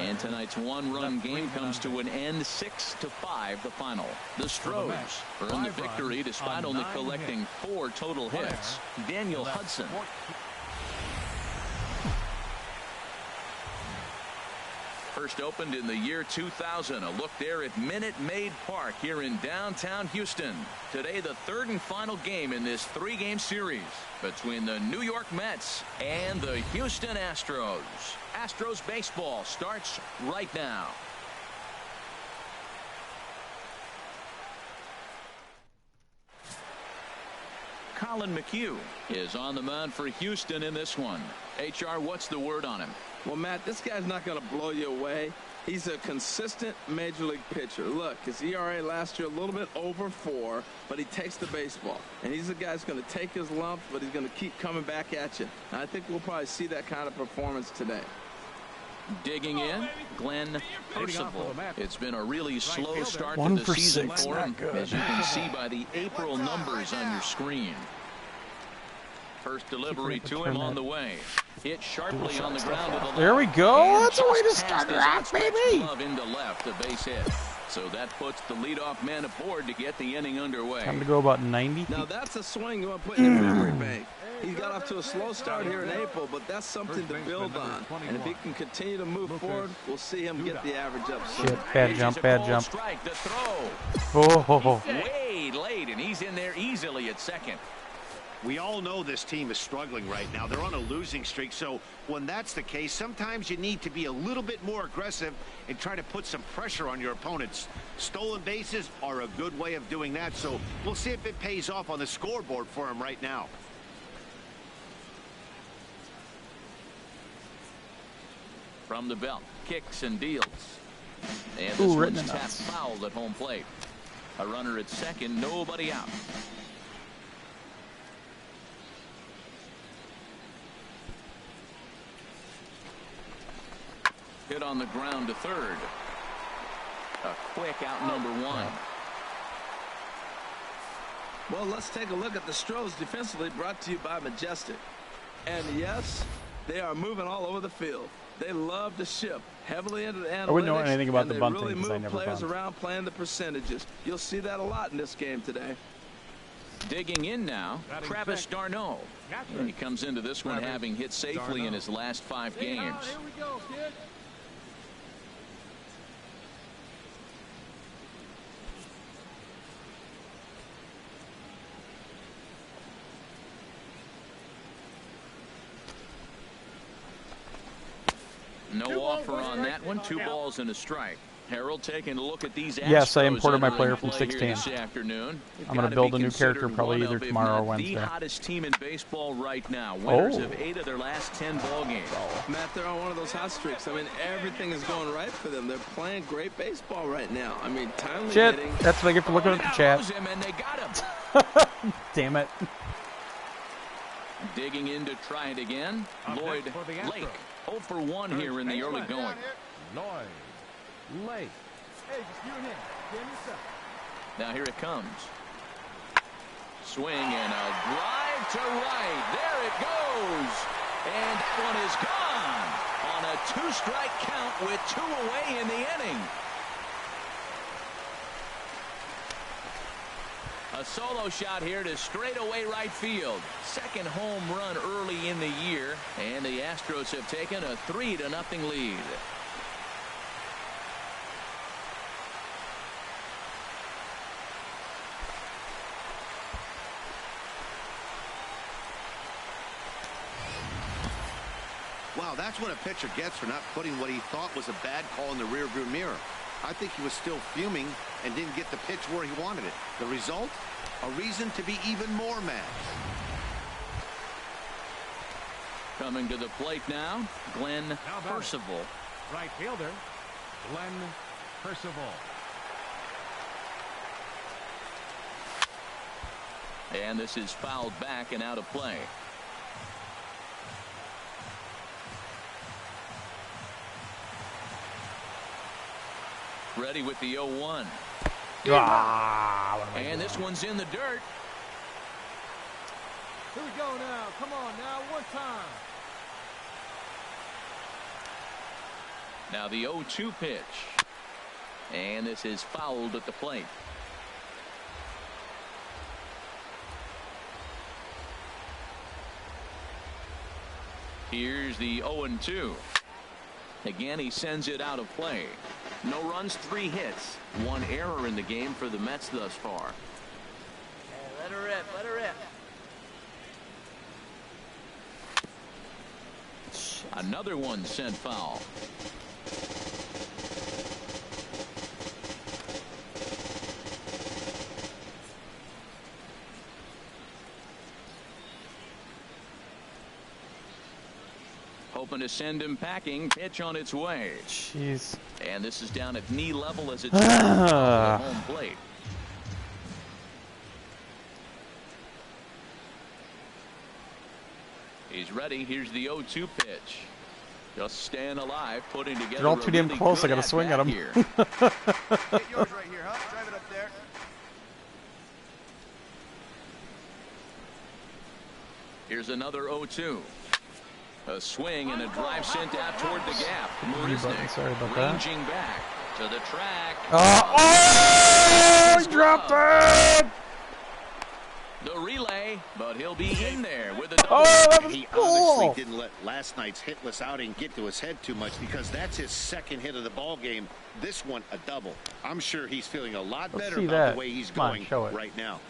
And tonight's 1-run game comes to an end, 6-5 the final. The Stros earn the victory despite only collecting 4 total hits. Daniel Hudson. First opened in the year 2000. A look there at Minute Maid Park here in downtown Houston. Today, the third and final game in this three-game series between the New York Mets and the Houston Astros. Astros baseball starts right now. Colin McHugh is on the mound for Houston in this one. HR, what's the word on him? Well, Matt, this guy's not going to blow you away. He's a consistent major league pitcher. Look, his ERA last year a little bit over 4, but he takes the baseball. And he's a guy who's going to take his lumps, but he's going to keep coming back at you. And I think we'll probably see that kind of performance today. Digging in, Glenn Percival. It's been a really slow start to the season for him, as you can see by the April numbers on your screen. First delivery to him on the way. Hit sharply on the ground to the left. There we go. That's a way to start it out, baby. Glove into left, a base hit. So that puts the leadoff man aboard to get the inning underway. Time to go about 90. Now that's a swing you want to put in your memory bank. He got off to a slow start here in April, but that's something to build on. And if he can continue to move forward, we'll see him get the average up soon. Shit, bad jump, bad jump. Strike, the throw. Oh. Way late, and he's in there easily at second. We all know this team is struggling right now. They're on a losing streak, so when that's the case, sometimes you need to be a little bit more aggressive and try to put some pressure on your opponents. Stolen bases are a good way of doing that, so we'll see if it pays off on the scoreboard for him right now. From the belt, kicks and deals. And this one's tapped foul at home plate. A runner at second, nobody out. Hit on the ground to third. A quick out number 1. Well, let's take a look at the Stros defensively, brought to you by Majestic. And yes, they are moving all over the field. They love to ship heavily into the analytics. I wouldn't know anything about the bunting because they really move players bunt. around playing the percentages. You'll see that a lot in this game today. Digging in now, Travis d'Arnaud. And he comes into this one having hit safely in his last 5 games. Here we go, kid. No offer on that one. 2 balls and a strike. Harold taking a look at these Astros. Yes, I imported my player from 16. This afternoon. I'm going to build a new character probably either tomorrow or Wednesday. The hottest team in baseball right now. Winners of 8 of their last 10 ball games. Matt, they're on one of those hot streaks. I mean, everything is going right for them. They're playing great baseball right now. I mean, timely hitting. That's what I get for looking at the chat. And they got him. Damn it. Digging in to try it again. Lloyd Lake. 0 for 1 here in the early going. Lloyd Lake. Hey, just you and him. Damn yourself. Now here it comes. Swing and a drive to right. There it goes. And that one is gone on a 2-strike count with 2 away in the inning. A solo shot here to straightaway right field. Second home run early in the year, and the Astros have taken a 3-0 lead. Wow, that's what a pitcher gets for not putting what he thought was a bad call in the rearview mirror. I think he was still fuming and didn't get the pitch where he wanted it. The result? A reason to be even more mad. Coming to the plate now, Glenn Percival. Right fielder, Glenn Percival. And this is fouled back and out of play. Ready with the 0-1. And this one's in the dirt. Here we go now. Come on now. One time. Now the 0-2 pitch. And this is fouled at the plate. Here's the 0-2. Again, he sends it out of play. No runs, 3 hits. 1 error in the game for the Mets thus far. Hey, let her rip, let her rip. Another one sent foul. Hoping to send him packing. Pitch on its way. Jeez. And this is down at knee level as it's home plate. He's ready. Here's the 0-2 pitch. Just staying alive, putting together. They're all too damn close. I got to swing at him. Get yours right here, huh? Drive it up there. Here's another 0-2. A swing and a drive sent out toward the gap. Sorry about that. Ranging back to the track. Oh, he dropped it! The relay, but he'll be in there with a double. Oh, that was He cool. honestly didn't let last night's hitless outing get to his head too much because that's his 2nd hit of the ball game. This one, a double. I'm sure he's feeling a lot better about the way he's going right now.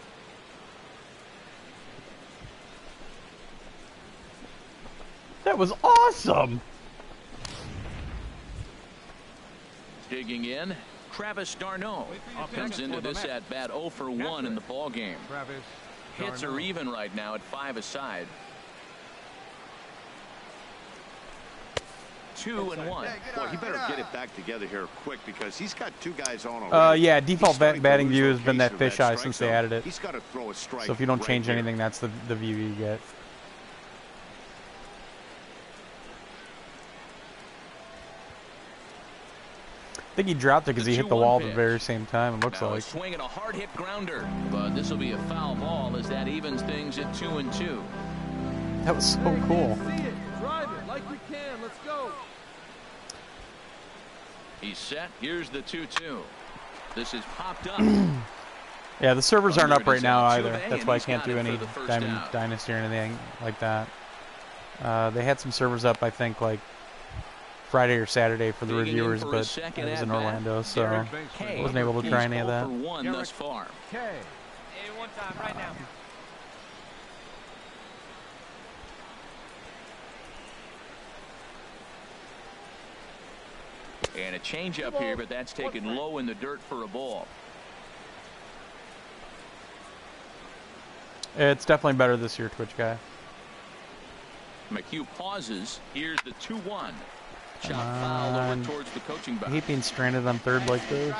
That was awesome. Digging in, Travis d'Arnaud comes into this at bat 0 for 1 in the ball game. Hits are even right now at 5 aside. 2-1. Well, he better get it back together here quick because he's got 2 guys on already. Yeah, default batting view has been that fisheye since they added it. He's got to throw a strike. So if you don't change anything, that's the view you get. I think he dropped it because he hit the wall at the very same time, it looks like. Swing and a hard hit grounder, but this will be a foul ball as that evens things at 2-2. That was so cool. See it, drive it like we can. Let's go. He's set. Here's the 2-2. This is popped up. Yeah, the servers aren't up right now either. That's why I can't do any Diamond Dynasty or anything like that. They had some servers up, I think, like Friday or Saturday for the reviewers, but I was in Orlando, so I wasn't able to try any of that. Thus far. Hey, one time, right now. And a changeup here, but that's taken low in the dirt for a ball. It's definitely better this year, Twitch guy. McHugh pauses. Here's the 2-1. Shot foul over towards the coaching box. I hate being stranded on third like this.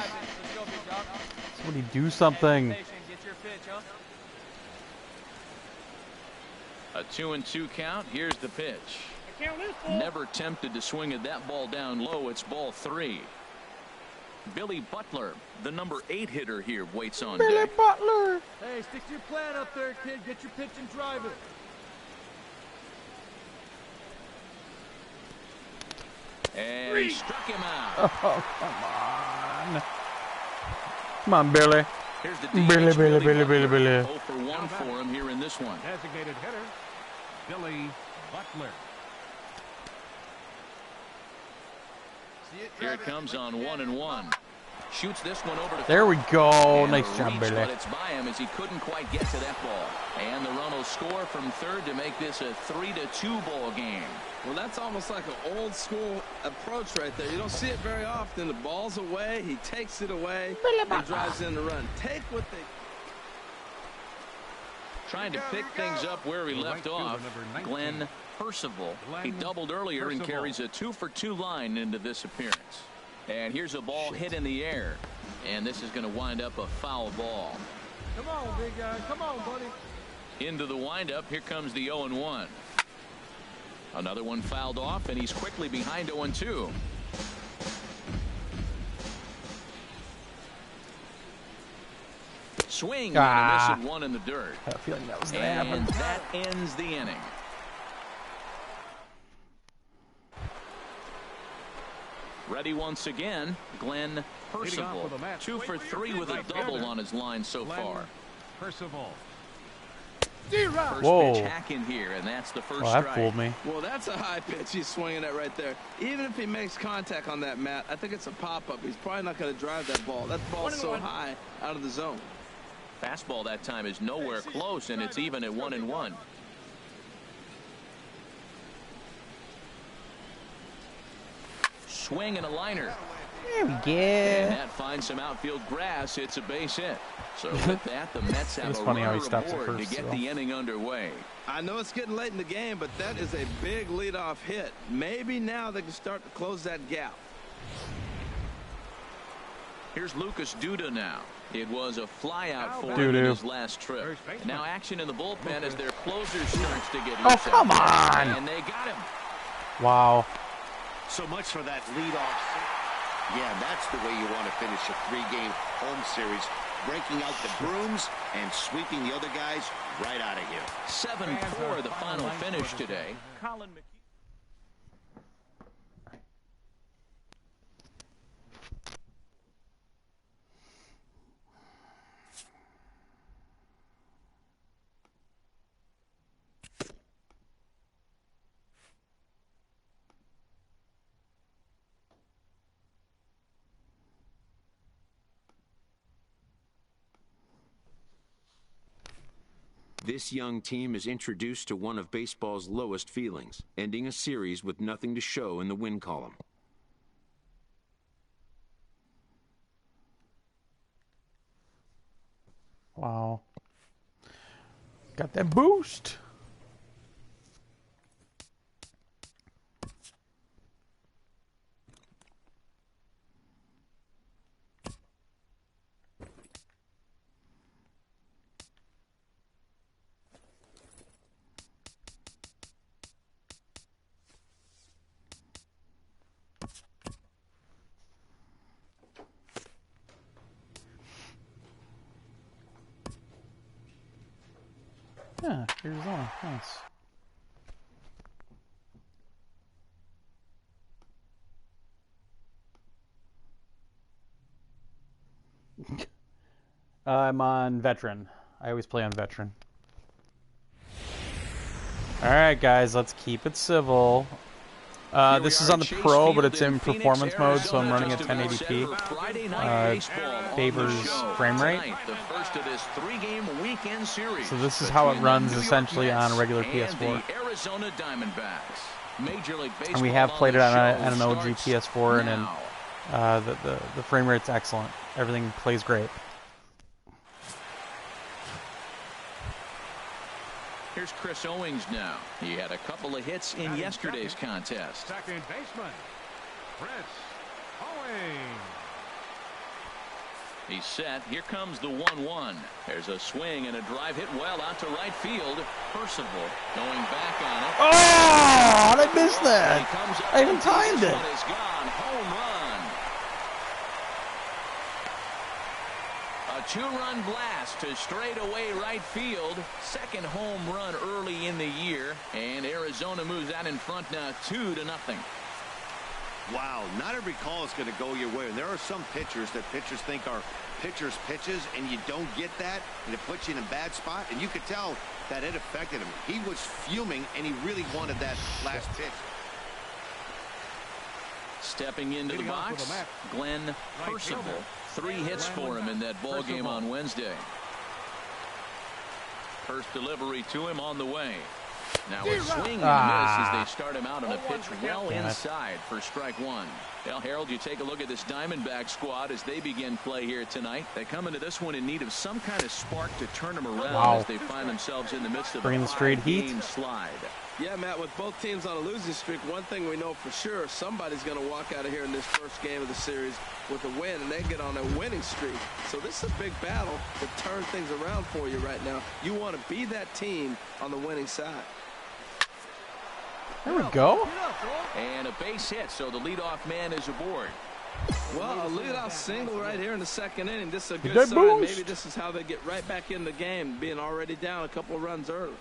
Somebody do something. A 2-2 count. Here's the pitch. Never tempted to swing at that ball down low. It's ball 3. Billy Butler, the number 8 hitter here, waits on Billy deck. Butler. Hey, stick to your plan up there, kid. Get your pitch and drive it. And he struck him out. Oh, come on. Come on, Billy. Here's the Billy, Billy, Billy, Billy, Billy. 0 for 1 for him here in this one. Designated hitter, Billy Butler. Here it comes on 1-1. Shoots this one over to there we go. and Nice job, Billy. But it's by him as he couldn't quite get to that ball. And the run will score from third to make this a 3-2 ball game. Well, that's almost like an old school approach right there. You don't see it very often. The ball's away, he takes it away, and drives in the run. Take what they... Trying to pick things up where he left off, Glenn Percival. He doubled earlier and carries a 2-for-2 line into this appearance. And here's a ball hit in the air. And this is going to wind up a foul ball. Come on, big guy. Come on, buddy. Into the windup. Here comes the 0-1. Another one fouled off, and he's quickly behind 0-2. Swing and a miss at one in the dirt. I had a feeling that was going to And happen. that ends the inning. Ready once again, Glenn Percival. 2 for 3 with a double on his line so far. Percival. First Whoa. pitch hacking here, and that's the first Well, that strike. fooled me. Well, that's a high pitch he's swinging at right there. Even if he makes contact on that, Matt, I think it's a pop-up. He's probably not going to drive that ball. That ball's so high out of the zone. Fastball that time is nowhere close, and it's even at 1-1. Swing and a liner. There we go. And that finds some outfield grass. It's a base hit. So with that, the Mets have a runner aboard to get the inning underway. I know it's getting late in the game, but that is a big leadoff hit. Maybe now they can start to close that gap. Here's Lucas Duda now. It was a flyout for him in his last trip. Now action in the bullpen as their closer starts to get loose. Oh, come on. And they got him. Wow. So much for that leadoff. Yeah, that's the way you want to finish a 3-game home series. Breaking out the brooms and sweeping the other guys right out of here. 7-4 the final finish today. Colin McKee. This young team is introduced to one of baseball's lowest feelings, ending a series with nothing to show in the win column. Wow. Got that boost. Yeah, here's on. Nice. I'm on veteran. I always play on veteran. Alright guys, let's keep it civil. This is on the Pro, but it's in performance mode, so I'm running at 1080p. Favors frame rate. So this is how it runs essentially on a regular PS4. And we have played it on an OG PS4, and the frame rate's excellent. Everything plays great. Here's Chris Owings now. He had a couple of hits in yesterday's contest. Second baseman, Chris Owings. He's set. Here comes the 1-1. There's a swing and a drive hit well out to right field. Percival going back on it. Oh, I missed that. I even timed it. This one is gone. Home run. A 2-run blast to straightaway right field. Second home run early in the year. And Arizona moves out in front now 2-0. Wow, not every call is going to go your way. And there are some pitchers that pitchers think are pitchers' pitches, and you don't get that, and it puts you in a bad spot. And you could tell that it affected him. He was fuming, and he really wanted that last pitch. Stepping into the box, Glenn Percival. 3 hits for him in that ball game on Wednesday. First delivery to him on the way. Now a swing and a miss as they start him out on a pitch well inside for strike 1. Well, Harold, you take a look at this Diamondback squad as they begin play here tonight. They come into this one in need of some kind of spark to turn them around as they find themselves in the midst of a straight game slide. Yeah, Matt, with both teams on a losing streak, one thing we know for sure, somebody's going to walk out of here in this first game of the series with a win, and they get on a winning streak. So this is a big battle to turn things around for you right now. You want to be that team on the winning side. There we go. And a base hit, so the leadoff man is aboard. Well, a leadoff single right here in the second inning. This is a good sign. Maybe this is how they get right back in the game, being already down a couple of runs early.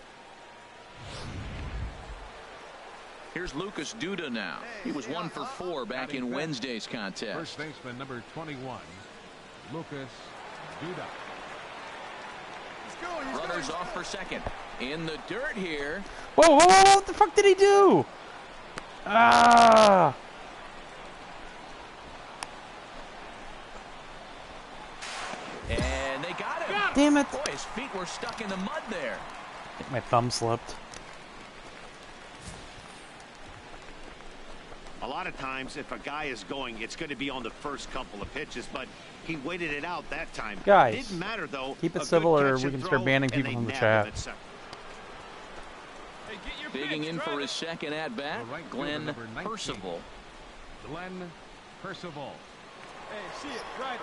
Here's Lucas Duda now. He was 1 for 4 back in Wednesday's contest. First baseman number 21, Lucas Duda. Runners off for second. in the dirt here. Whoa, whoa, whoa, what the fuck did he do? Ah! And they got him. Damn it. Boy, his feet were stuck in the mud there. My thumb slipped. A lot of times, if a guy is going, it's going to be on the first couple of pitches, but he waited it out that time. Guys, it didn't matter, though. Keep it civil or we can start banning people from the chat. Digging in for his second at-bat, Glenn Percival. Glenn Percival. Hey, see it, drive it.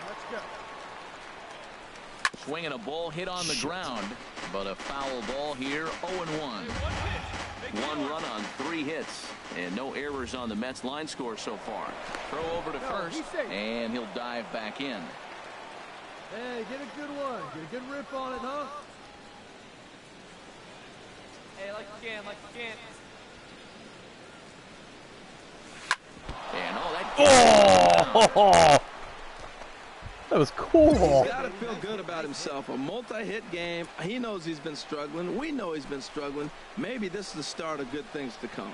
Let's go. Swinging a ball hit on the ground, but a foul ball here, 0-1. One run on 3 hits, and no errors on the Mets line score so far. Throw over to first, and he'll dive back in. Hey, get a good one. Get a good rip on it, huh? Hey, like you can. And that. Oh! That was cool. He's got to feel good about himself. A multi-hit game. He knows he's been struggling. We know he's been struggling. Maybe this is the start of good things to come.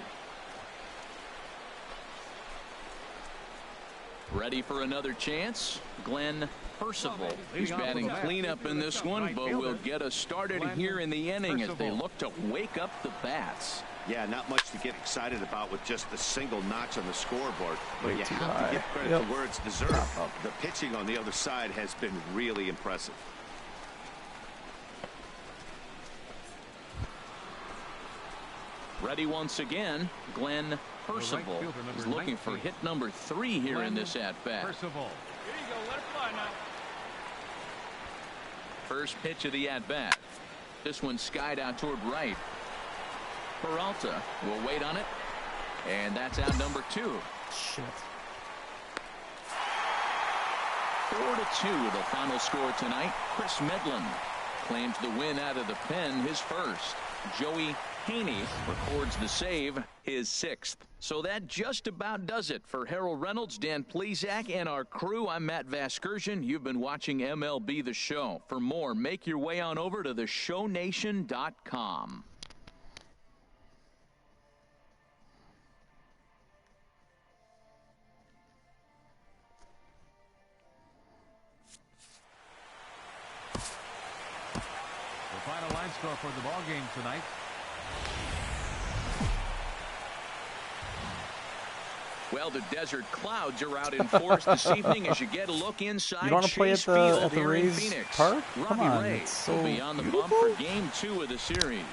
Ready for another chance? Glenn Percival. He's batting cleanup in this one, but will get us started here in the inning as they look to wake up the bats. Yeah, not much to get excited about with just the single notch on the scoreboard. But you have to give credit to where it's deserved. The pitching on the other side has been really impressive. Ready once again, Glenn Percival is looking for hit number 3 here in this at-bat. Percival. Here you go, let it fly now. First pitch of the at-bat. This one skied out toward right. Peralta will wait on it, and that's out number 2. Shit. 4-2 the final score tonight. Chris Medlin claims the win out of the pen, his first. Joey Haney records the save, his 6th. So that just about does it for Harold Reynolds, Dan Plesac, and our crew. I'm Matt Vasgersian. You've been watching MLB The Show. For more, make your way on over to theshownation.com. Final line score for the ball game tonight. Well, the desert clouds are out in force this evening as you get a look inside. You don't want to play at the Rays Park? Come on, Ray it's so will be on the bump for Game 2 of the series.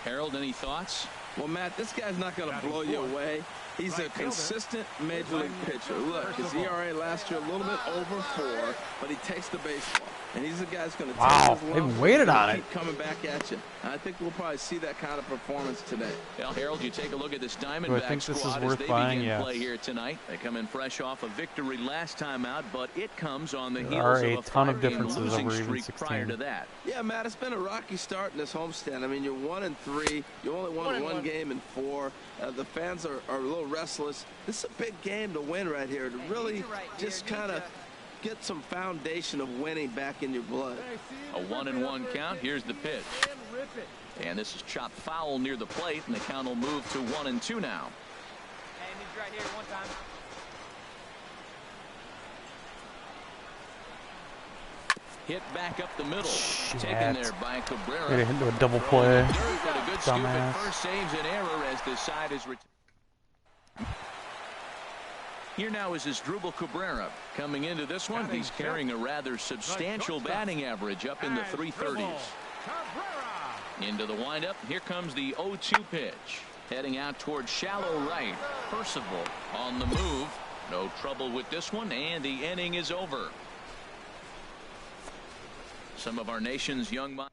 Harold, any thoughts? Well, Matt, this guy's not going to blow you away. He's a consistent major league pitcher. Look, his ERA last year a little bit over 4, but he takes the baseball. And he's the guy that's going to take his lumps. They waited on it. Keep coming back at you. And I think we'll probably see that kind of performance today. Well, Harold, you take a look at this Diamondback squad as they begin play here tonight. They come in fresh off a victory last time out, but it comes on the heels of a 5-game losing streak prior to that. Yeah, Matt, it's been a rocky start in this homestand. I mean, you're 1-3. You only won one game in 4. The fans are a little restless. This is a big game to win right here, to really just kind of get some foundation of winning back in your blood. A 1-1 count. Here's the pitch. And this is chopped foul near the plate, and the count will move to 1-2 now. Hey, he's right here one time. Hit back up the middle. Taken there by Cabrera. Hit into a double play. Got a good scoop at first, saves an error as the side is returned. Here now is Asdrubal Cabrera. Coming into this one, he's carrying a rather substantial batting average up in the 330s. Into the windup. Here comes the 0-2 pitch. Heading out towards shallow right. Percival on the move. No trouble with this one, and the inning is over. Some of our nation's young minds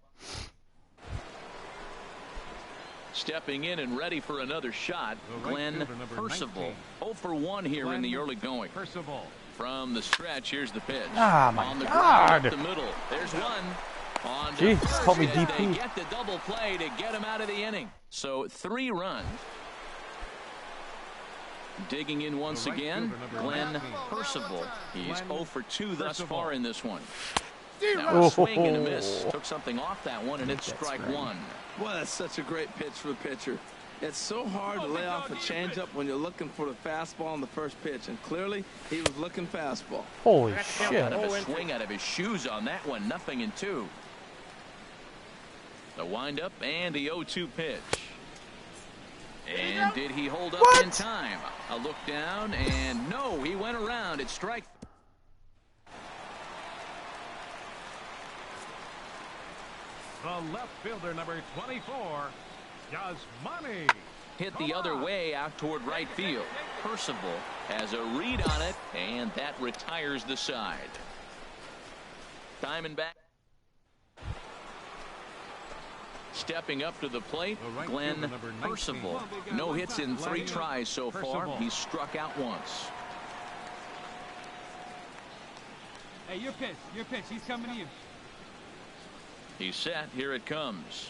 stepping in and ready for another shot. Glenn Percival. 0 for 1 here in the early going. Percival. From the stretch, here's the pitch. Ah, my on the God. ground up the middle. There's one. On to Jeez, first called me as DP. they get the double play to get him out of the inning. So 3 runs. Digging in once again, Glenn Percival. He's 0 for 2 thus far in this one. Now a swing and a miss. Took something off that one, and it's strike one. Boy, that's such a great pitch for the pitcher. It's so hard to lay off a changeup when you're looking for the fastball on the first pitch, and clearly he was looking fastball. Holy shit. Out of a swing out of his shoes on that one. 0-2. The windup and the 0-2 pitch. And did he hold up in time? A look down, and no, he went around. It's strike. The left fielder, number 24, Yasmani. Hit the other way out toward right field. Percival has a read on it, and that retires the side. Diamondback. Stepping up to the plate, Glenn Percival. No hits in 3 tries so far. He's struck out once. Hey, your pitch. Your pitch. He's coming to you. He's set. Here it comes.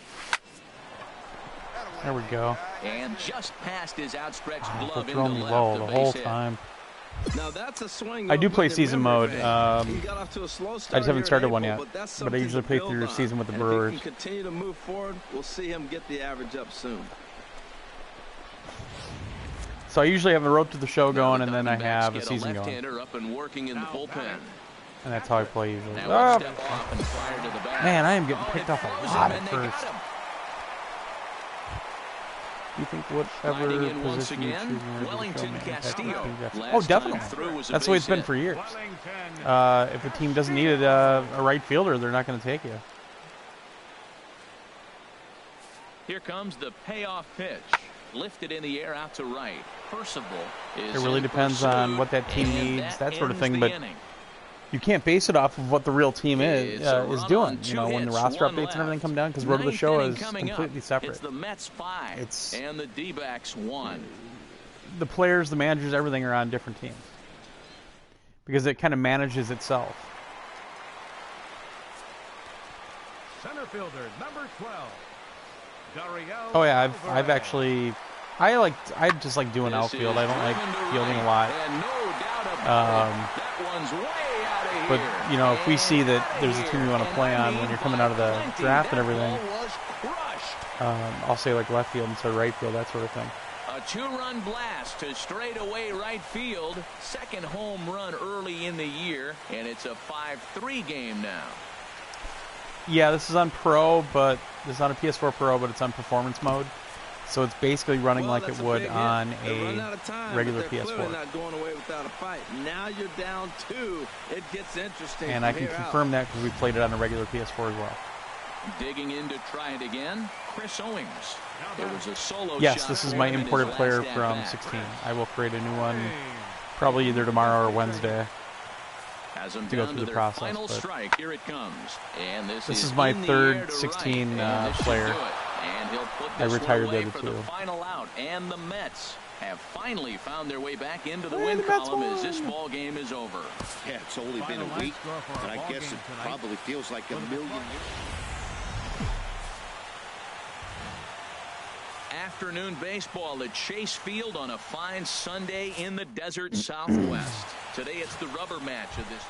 There we go. And just past his outstretched glove into left. Low the whole time. Now that's a swing. I do play season mode. I just haven't started one yet, but I usually play through season with the Brewers. If he can continue to move forward, we'll see him get the average up soon. So I usually have a road to the show going, and then I have a season going. Up and working in the bullpen. And that's how I play usually. Oh. Man, I am getting picked off a lot at first. You think whatever position you choose Wellington Castillo. Oh, definitely. That's the way it's been for years. If a team doesn't need a right fielder, they're not going to take you. Here comes the payoff pitch. Lifted in the air out to right. Percival is it really depends on what that team needs, that sort of thing, but you can't base it off of what the real team is doing. You know, when the roster updates and everything come down, because Road to the Show is completely separate. It's the Mets 5 and the D-backs 1. The players, the managers, everything are on different teams because it kind of manages itself. Center fielder number 12. Oh yeah, I've actually I just like doing outfield. I don't like fielding a lot. But, you know, if we see that there's a team you want to play on when you're coming out of the draft and everything, I'll say like left field instead of right field, that sort of thing. A 2-run blast to straightaway right field. Second home run early in the year, and it's a 5-3 game now. Yeah, this is on Pro, but this is on a PS4 Pro, but it's on performance mode. So it's basically running like it would on a regular PS4. Not going away without a fight. Now you're down 2. It gets interesting. And I can confirm that because we played it on a regular PS4 as well. Digging in to try it again, Chris Owings. There was a solo yes, shot this is my imported player from 16. I will create a new one probably either tomorrow or Wednesday to go through the process. Final strike. Here it comes. And this is my third 16 player. And he'll put I retired the other for two. The final out, and the Mets have finally found their way back into the win column as this ball game is over. Yeah, it's only been a week, but I guess it probably feels like a million years. Afternoon baseball at Chase Field on a fine Sunday in the desert Southwest. Today it's the rubber match of this.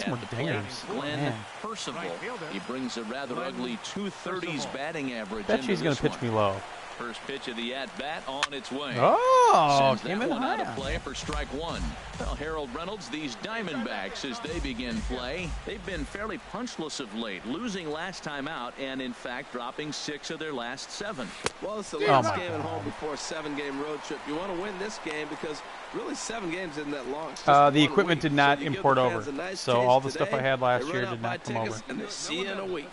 Some more dingers. Glenn Percival. He brings a rather ugly 230s batting average. Bet she's going to pitch me low. First pitch of the at-bat on its way. Oh, came in out of play for strike 1. Well, Harold Reynolds, these Diamondbacks, as they begin play, they've been fairly punchless of late, losing last time out and, in fact, dropping 6 of their last 7. Well, it's the last game at home before a 7-game road trip. You want to win this game because really 7 games isn't that long. The equipment did not import over, so all the stuff I had last year did not come over. And they see you in a week.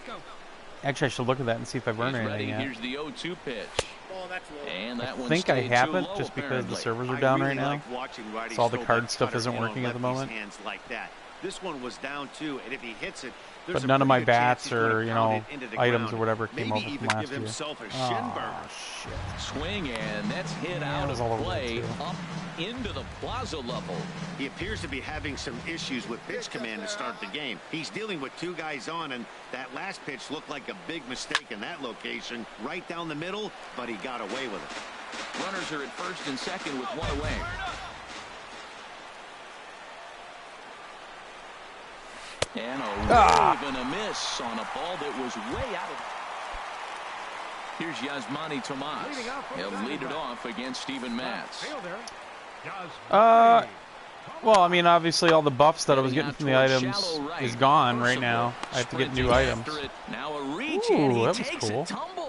Actually, I should look at that and see if I've earned anything yet. Here's the 0-2 pitch. And that I think I haven't, just because the servers are down right now. So all the card stuff isn't working at the moment. This one was down too, and if he hits it, but none of my bats or items or whatever came over from last year. Oh shit! Swing, and that's hit out of play up into the plaza level. He appears to be having some issues with pitch command to start the game. He's dealing with 2 guys on, and that last pitch looked like a big mistake in that location, right down the middle, but he got away with it. Runners are at first and second with 1 away. And a wave and a miss on a ball that was way out of. Here's Yasmani Tomas. He'll lead it off against Steven Matz. Well, I mean, obviously all the buffs that I was getting from the items is gone right now. I have to get new items. Ooh, that was cool.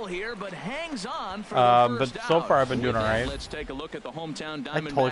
Here, but hangs on for but so far I've been doing all right. Let's take a look at the hometown I Diamondbacks totally